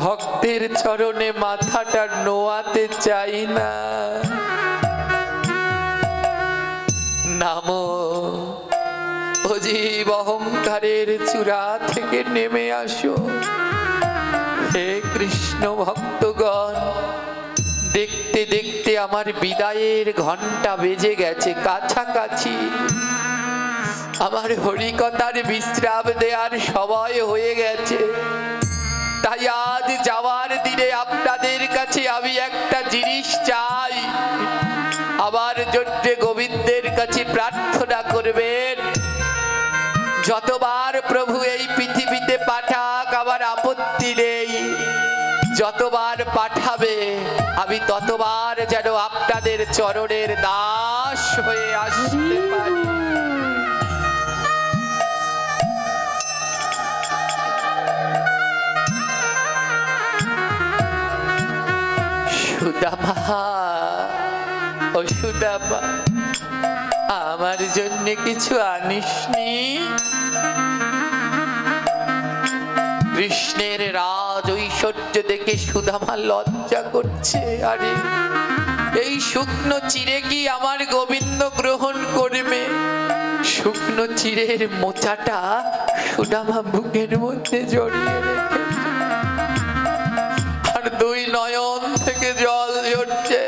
S1: ভক্তের চরণে মাথাটা নোয়াতে চাই না। নামো ও জীব, অহংকারের চূড়া থেকে নেমে আসো। হে কৃষ্ণ ভক্তগণ, দেখতে দেখতে আমার বিদায়ের ঘন্টা বেজে গেছে কাছাকাছি। আমার হরিকথার বিশ্রাম দেওয়ার সময় হয়ে গেছে। তাই আজ যাওয়ার দিনে আপনাদের কাছে আমি একটা জিনিস চাই। আমার জন্য গোবিন্দের কাছে প্রার্থনা করবেন, যতবার প্রভু এই পৃথিবীতে পাঠাক আমার আপত্তি নেই, যতবার পাঠাবে আমি ততবার যেন আপনাদের চরণের দাস হয়ে আসতে পারি। সুদামা, ও সুদামা, আমার জন্য কিছু আনিসনি? কৃষ্ণের রাজ ঐশ্বর্য দেখে সুদামা লজ্জা করছে। আরে এই শুকনো চিড়ে কি আমার গোবিন্দ গ্রহণ করবে? শুকনো চিড়ের মোচাটা সুদামা বুকের মধ্যে জড়িয়ে রেখেছে, আর দুই নয়ন থেকে জল ঝরছে।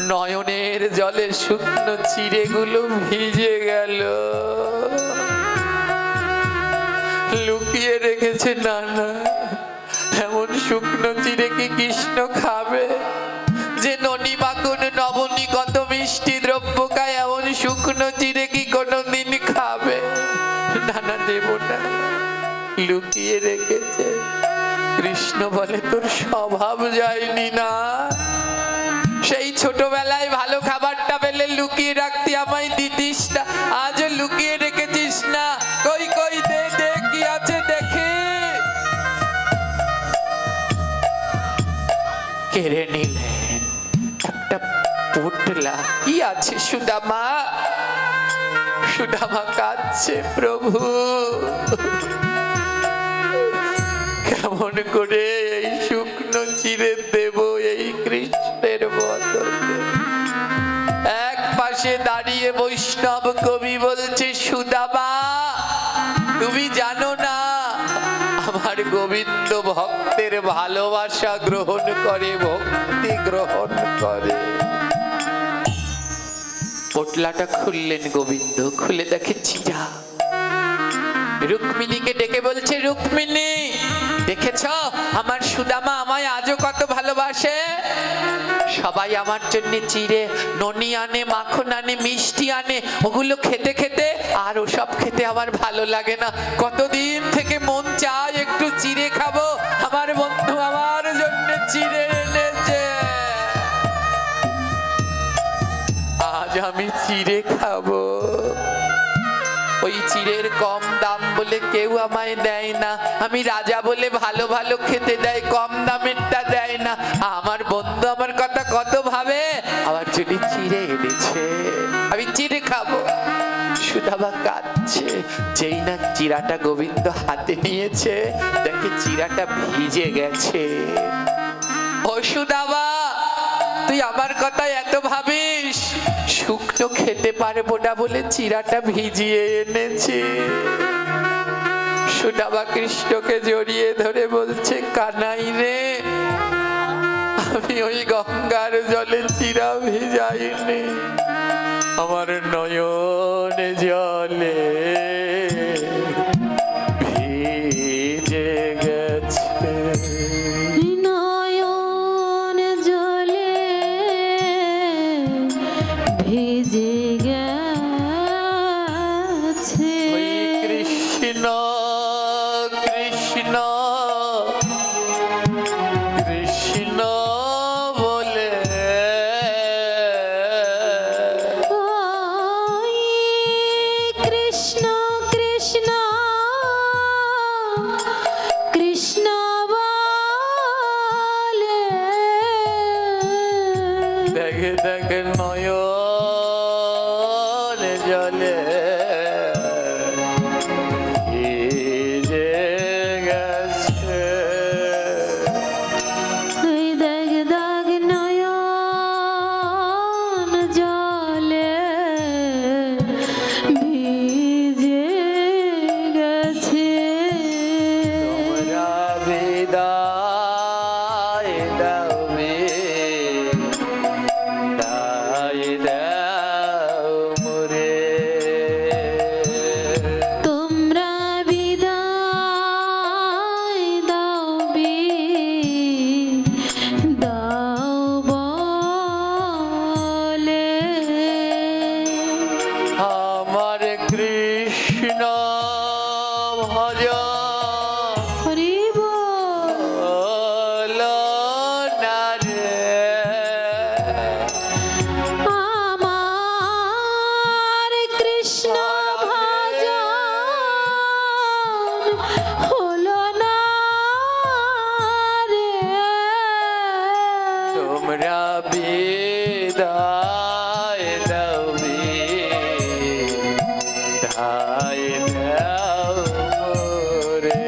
S1: নয়নের জলে শুকনো চিড়েগুলো ভিজে গেল। লুকিয়ে রেখেছে। না না, এমন শুকনো চিড়ে কি কৃষ্ণ খাবে? যে ননি মাখন নবনী কত মিষ্টি দ্রব্য খায়, এমন শুকনো চিড়ে কি কোনোদিন খাবে? না না, দেব না। লুকিয়ে রেখেছে। কৃষ্ণ বলে, তোর স্বভাব যায়নি না? সেই ছোটবেলায় ভালো খাবারটা পেলে লুকিয়ে রাখতে আমায় দিতিস না, আজও লুকিয়ে রেখেছিস না। কই কই, দে দে, কি আছে দেখি। কেড়ে নিলেন একটা পোটলা। কি আছে সুদামা? সুদামা কাঁদছে, প্রভু কেমন করে এই শুকনো চিড়ে দেব এই কৃষ্ণের বদলে? এক পাশে দাঁড়িয়ে বৈষ্ণব কবি বলছে, সুদামা তুমি জানো না আমার গোবিন্দ ভক্তের ভালোবাসা গ্রহণ করে, ভক্তি গ্রহণ করে। পোটলাটা খুললেন গোবিন্দ, খুলে দেখে চিড়া। রুক্মিণীকে ডেকে বলছে, রুক্মিণী দেখেছ আমার সুদামা আমায় আজও কত ভালোবাসে। সবাই আমার জন্য চিড়ে ননি আনে, মাখন আনে, মিষ্টি আনে, ওগুলো খেতে খেতে আর ওসব খেতে আমার ভালো লাগে না। কতদিন থেকে মন চায় একটু চিড়ে খাবো, আমার বন্ধু আমার জন্য চিড়ে এনেছে, আজ আমি চিড়ে খাবো। ওই চিড়ের কম দাম বলে কেউ আমায় দেয় না। আমি রাজা বলে ভালো ভালো খেতে দেয়, কম দামেরটা দেয় না। আমার বন্ধু আমার কথা কত ভাবে, আমার জন্য চিড়ে এনেছে, আমি চিড়ে খাবো। সুদামা কাঁদছে। যেই না চিড়াটা গোবিন্দ হাতে নিয়েছে, দেখে চিড়াটা ভিজে গেছে। ও সুদামা, তুই আমার কথা এত ভাবিস? শুকনো খেতে পারবো না বলে চিড়াটা ভিজিয়ে এনেছি। সুদামা কৃষ্ণকে জড়িয়ে ধরে বলছে, কানাই রে, আমি ওই গঙ্গার জলে চিড়া ভিজাইনি, আমার নয়ন জলে ভিজে গেছে।
S2: নয়ন জলে ভিজে গেছে।
S1: ওই কৃষ্ণ ভিজে গেছে।
S2: এই দাগ দাগ নয়ন জলে ভিজে গেছে।
S1: তোমরা বিদায় দাও বিদায় দাও মোরে।
S2: তোমরা বিদায় দাও দাও বলে।
S1: আমার কৃষ্ণ ভজ
S2: হরি বল।
S1: না রে।
S2: আমার কৃষ্ণ ভজন হলো না রে।
S1: তোমরা বিদায় দাও বিদায় দাও মোরে।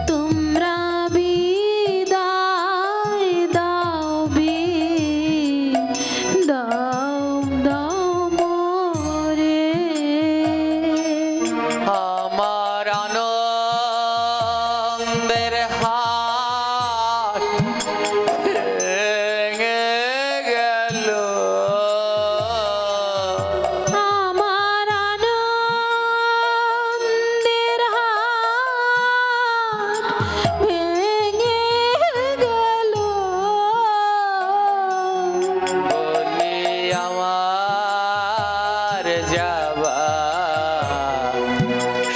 S2: তোমরা বিদায় দাও দাও দাও মোরে।
S1: আমার আনন্দের হাট ভেঙে গেল।
S2: আমার আনন্দের হাট ভেঙে গেল।
S1: বলি আমার যাবা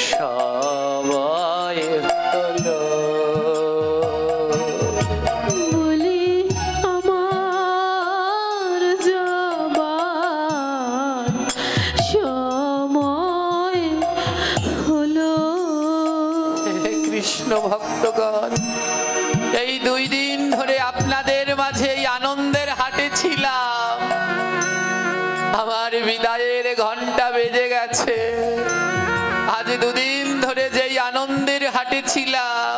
S1: সবই হলো।
S2: বলি আমার যাবার সময় হলো।
S1: কৃষ্ণ ভক্তগণ, এই 2 দিন ধরে আপনাদের মাঝে এই আনন্দের হাটে ছিলাম। আমার বিদায়ের ঘন্টা বেজে গেছে। আজ 2 দিন ধরে যেই আনন্দের হাটে ছিলাম,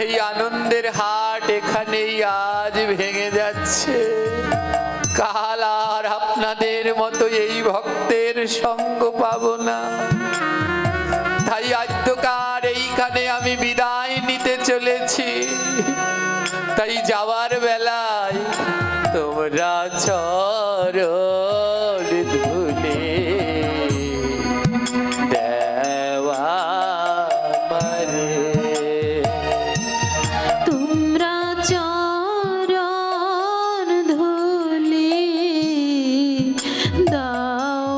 S1: এই আনন্দের হাট এখানেই আজ ভেঙে যাচ্ছে। কাল আর আপনাদের মতো এই ভক্তের সঙ্গ পাবো না। তাই আদ্যকার এইখানে আমি বিদায় নিতে চলেছি। তাই যাওয়ার বেলায় তোমরা চরণ ধুলে দেওয়া মারে।
S2: তোমরা চরণ ধুলি দাও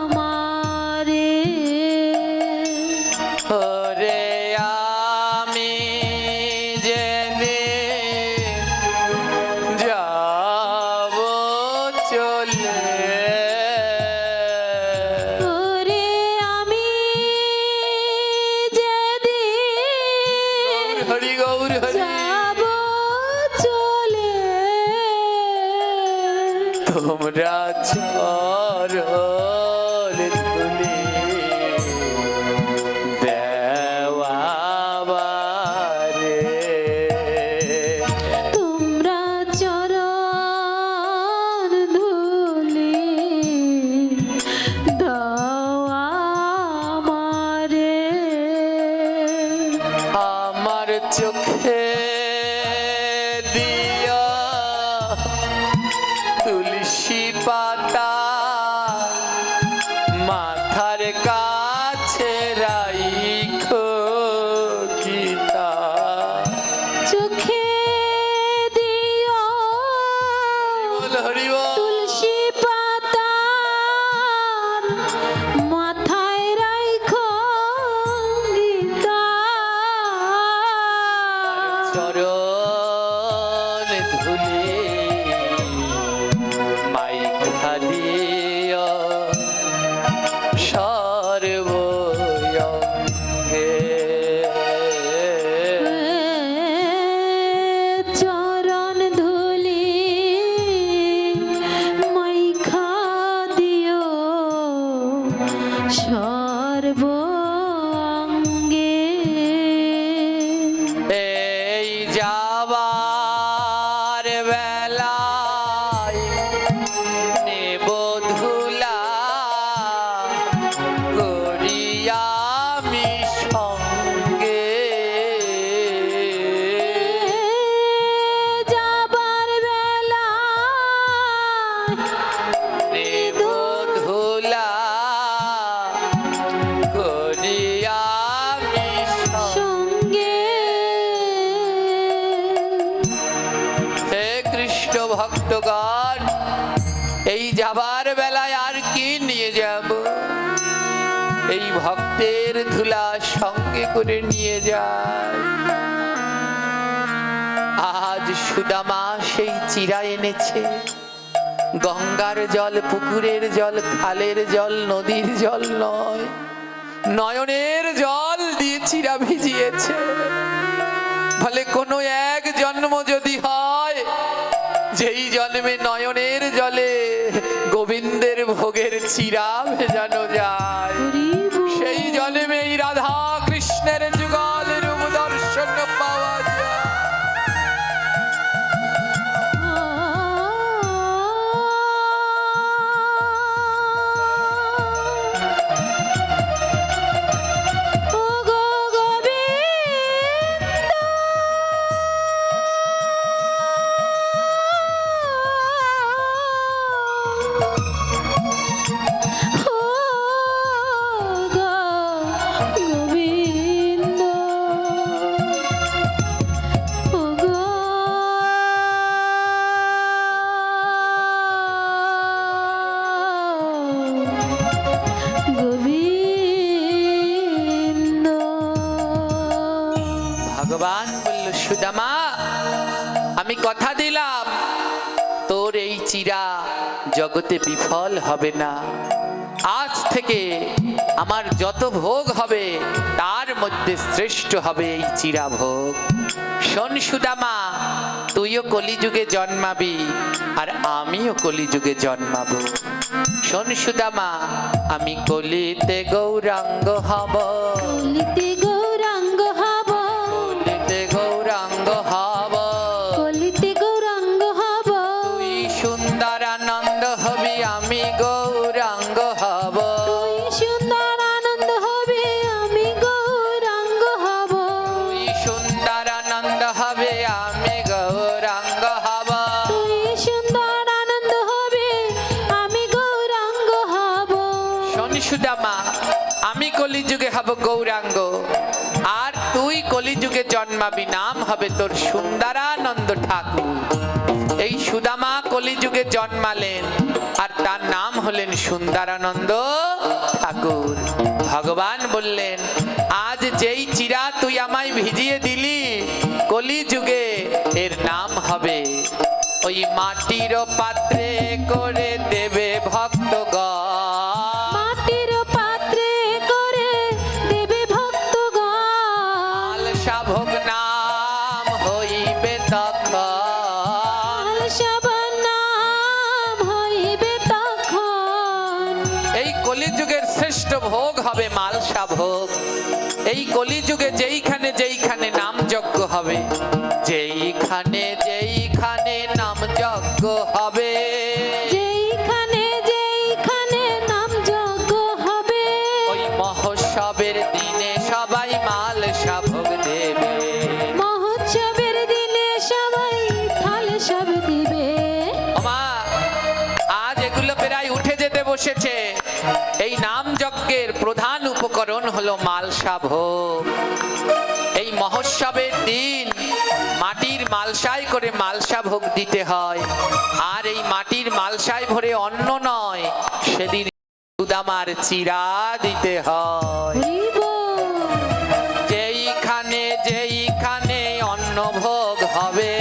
S2: আমারে।
S1: ওরে আমি জেনে যাব চলে
S2: সর্বঙ্গে
S1: এই যাবার বেলায় নেব ধুলা করিয়া আমি সঙ্গে
S2: যাবার বেলা
S1: নেব ধুলা করিয়া আমি
S2: সঙ্গে
S1: হে কৃষ্ণ ভক্তগণ, এই যাবার বেলায় আর কি নিয়ে যাব? এই ভক্তের ধুলা সঙ্গে করে নিয়ে যায়। আজ সুদামা সেই চিরা এনেছে। গঙ্গার জল, পুকুরের জল, খালের জল, নদীর জল নয়, নয়নের জল দিয়ে চিরা ভিজিয়েছে। ফলে কোনো এক জন্ম যদি হয়, যেই জন্মে নয়নের জলে গোবিন্দের ভোগের চিরা ভেজানো যায়, সেই জন্মে এই রাধা কৃষ্ণের যুগল রূপ দর্শন পাওয়া যায়। ভগবান বলল, সুদামা, আমি কথা দিলাম তোর এই চিরা জগতে বিফল হবে না। আজ থেকে আমার যত ভোগ হবে তার মধ্যে শ্রেষ্ঠ হবে এই চিরা ভোগ। শোন সুদামা, তুইও কলিযুগে জন্মাবি আর আমিও কলিযুগে জন্মাবো। শোন সুদামা, আমি কলিতে গৌরাঙ্গ হব,
S2: কলিতে গৌরাঙ্গ হব,
S1: কলিতে গৌরাঙ্গ হব,
S2: কলিতে গৌরাঙ্গ হব।
S1: তুই সুন্দর আনন্দ হবি, আমি গৌরাঙ্গ হব।
S2: তুই সুন্দর আনন্দ হবে, আমি গৌরাঙ্গ হব।
S1: তুই সুন্দর আনন্দ হবে, আমি গৌরাঙ্গ হব।
S2: তুই সুন্দর আনন্দ হবে, আমি গৌরাঙ্গ হব।
S1: শোন সুদামা, আমি কলিযুগে হব গৌরাঙ্গ আর তুই কলিযুগে জন্মাবি, নাম হবে তোর সুন্দরানন্দ ঠাকুর। এই সুদামা কলিযুগে জন্মালেন আর তার নাম হলেন সুন্দরানন্দ ঠাকুর। ভগবান বললেন, আজ যেই চিরা তুই আমায় ভিজিয়ে দিলি, কলিযুগে এর নাম হবে ওই মাটির পাত্রে করে দেবে ভক্তগণ।
S2: মাটির পাত্রে করে দেবে ভক্তগণ।
S1: আলসা ভোগ নাম হইবে তখন।
S2: আলসাবার নাম হইবে তখন।
S1: এই কলিযুগের শ্রেষ্ঠ ভোগ হবে মালসা ভোগ। এই কলিযুগে যেইখানে যেইখানে নাম যজ্ঞ হবে, যেইখানে যেইখানে নাম যজ্ঞ হবে,
S2: যেইখানে যেইখানে নাম যজ্ঞ হবে,
S1: ওই মহোৎসবের দিনে সবাই মালসা ভোগ দেবে।
S2: মহোৎসবের দিনে সবাই থাল সব দিবে।
S1: ওমা, আজ এগুলো প্রায় উঠে যেতে বসেছে। এই নাম যজ্ঞের প্রধান উপকরণ হলো মালসা ভোগ। এই মহোৎসবের দিন মাটির মালসায় করে মালসা ভোগ দিতে হয়, আর এই মাটির মালসায় ভরে অন্ন নয়, সেদিন সুদামার চিরা দিতে হয়।
S2: হরি বল।
S1: যেইখানে যেইখানে অন্ন ভোগ হবে,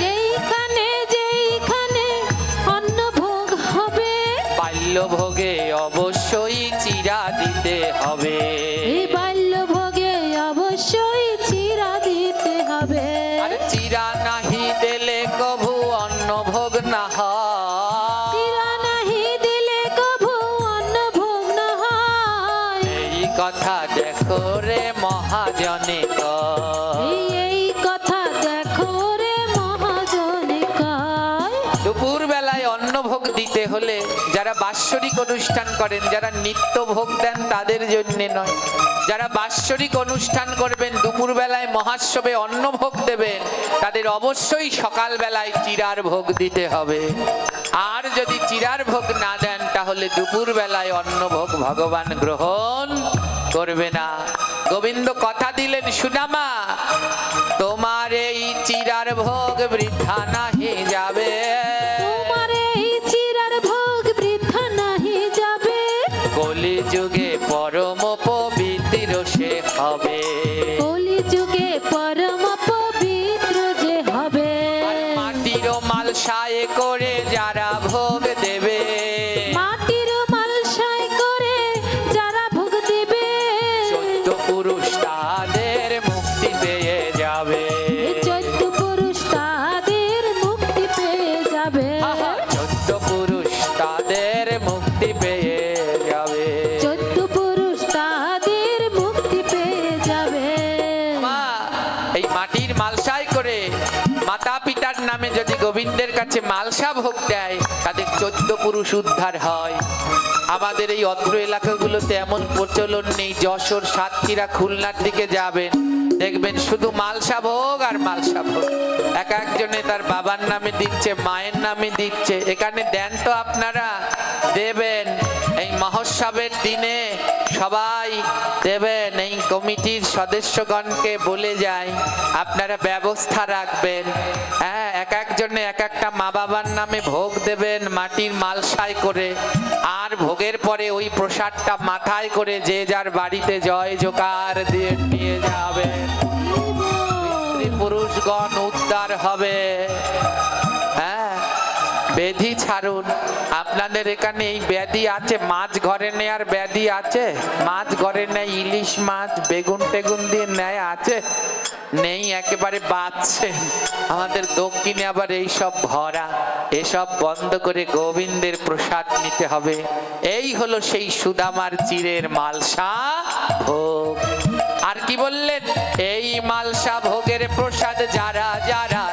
S2: যেইখানে যেইখানে অন্ন ভোগ হবে,
S1: বাল্য ভোগে অবশ্যই চিরা দিতে হবে।
S2: এই বাল্য ভোগে অবশ্যই চিরা দিতে হবে।
S1: আর চিরা নাহি দিলে কভু অন্ন ভোগ না হয়।
S2: চিরা নাহি দিলে কভু অন্ন ভোগ না হয়।
S1: কথা দেখো রে মহাজনে কয়।
S2: এই কথা দেখো রে মহাজনে কয়।
S1: দুপুর বেলায় অন্নভোগ দিতে হলে যারা বাৎসরিক অনুষ্ঠান করেন, যারা নিত্য ভোগ দেন তাদের জন্য নয়, যারা বাৎসরিক অনুষ্ঠান করবেন, দুপুর বেলায় মহাৎসবে অন্নভোগ দেবেন, তাদের অবশ্যই সকাল বেলায় চিরার ভোগ দিতে হবে। আর যদি চিরার ভোগ না দেন তাহলে দুপুর বেলায় অন্নভোগ ভগবান গ্রহণ করবে না। গোবিন্দ কথা দিলেন, সুদামা তোমার এই চিরার ভোগ বৃথা নাহি যাবে,
S2: তোমার এই চিরার ভোগ বৃথা নাহি যাবে।
S1: কলি যুগে পরম পবিত্র সে হবে,
S2: কলিযুগে পরম পবিত্র যে হবে।
S1: আর মাটির মালসায় করে যারা ভোগ দেবে,
S2: মাটির মালসায় করে যারা ভোগ দেবে,
S1: 14 পুরুষ তাদের মুক্তি পেয়ে যাবে।
S2: 14 পুরুষ তাদের মুক্তি পেয়ে যাবে।
S1: 14 পুরুষ তাদের মুক্তি পেয়ে যাবে।
S2: 14 পুরুষ তাদের মুক্তি পেয়ে যাবে।
S1: মা, এই মাটির মালসায় করে মাতা পিতার নামে যদি গোবিন্দের কাছে মালসা ভোগ দেয় তাদের 14 পুরুষ উদ্ধার হয়। আমাদের এই অত্র এলাকাগুলোতে এমন প্রচলন নেই। যশোর, সাতক্ষীরা, খুলনার দিকে যাবেন, দেখবেন শুধু মালসা ভোগ আর মালসা ভোগ। এক একজনে তার বাবার নামে দিচ্ছে, মায়ের নামে দিচ্ছে। এখানে দেন তো আপনারা, দেবেন। এই মহোৎসবের দিনে সবাই দেবেন। এই কমিটির সদস্যগণকে বলে যায় আপনারা ব্যবস্থা রাখবেন। হ্যাঁ, এক একজনে এক একটা মা বাবার নামে ভোগ দেবেন মাটির মালসায় করে। আর ভোগের পরে ওই প্রসাদটা মাথায় করে যে যার বাড়িতে জয় জোকার দিয়ে নিয়ে যাবে। পুরুষগণ উদ্ধার হবে। হ্যাঁ, ব্যাধি ছাড়ুন। আপনাদের এখানে এই ব্যাধি আছে, মাছ ঘরে নেয়ার ব্যাধি আছে? মাছ ঘরে নেয়, ইলিশ মাছ বেগুন টেগুন দিয়ে নেয়, আছে? নেই, একেবারে বাঁচছে। আমাদের দক্ষিণে আবার এই সব ভরা। এসব বন্ধ করে গোবিন্দের প্রসাদ নিতে হবে। এই হলো সেই সুদামার চিরের মালসা ভোগ। আর কি বললেন? এই মালসা ভোগের প্রসাদ যারা যারা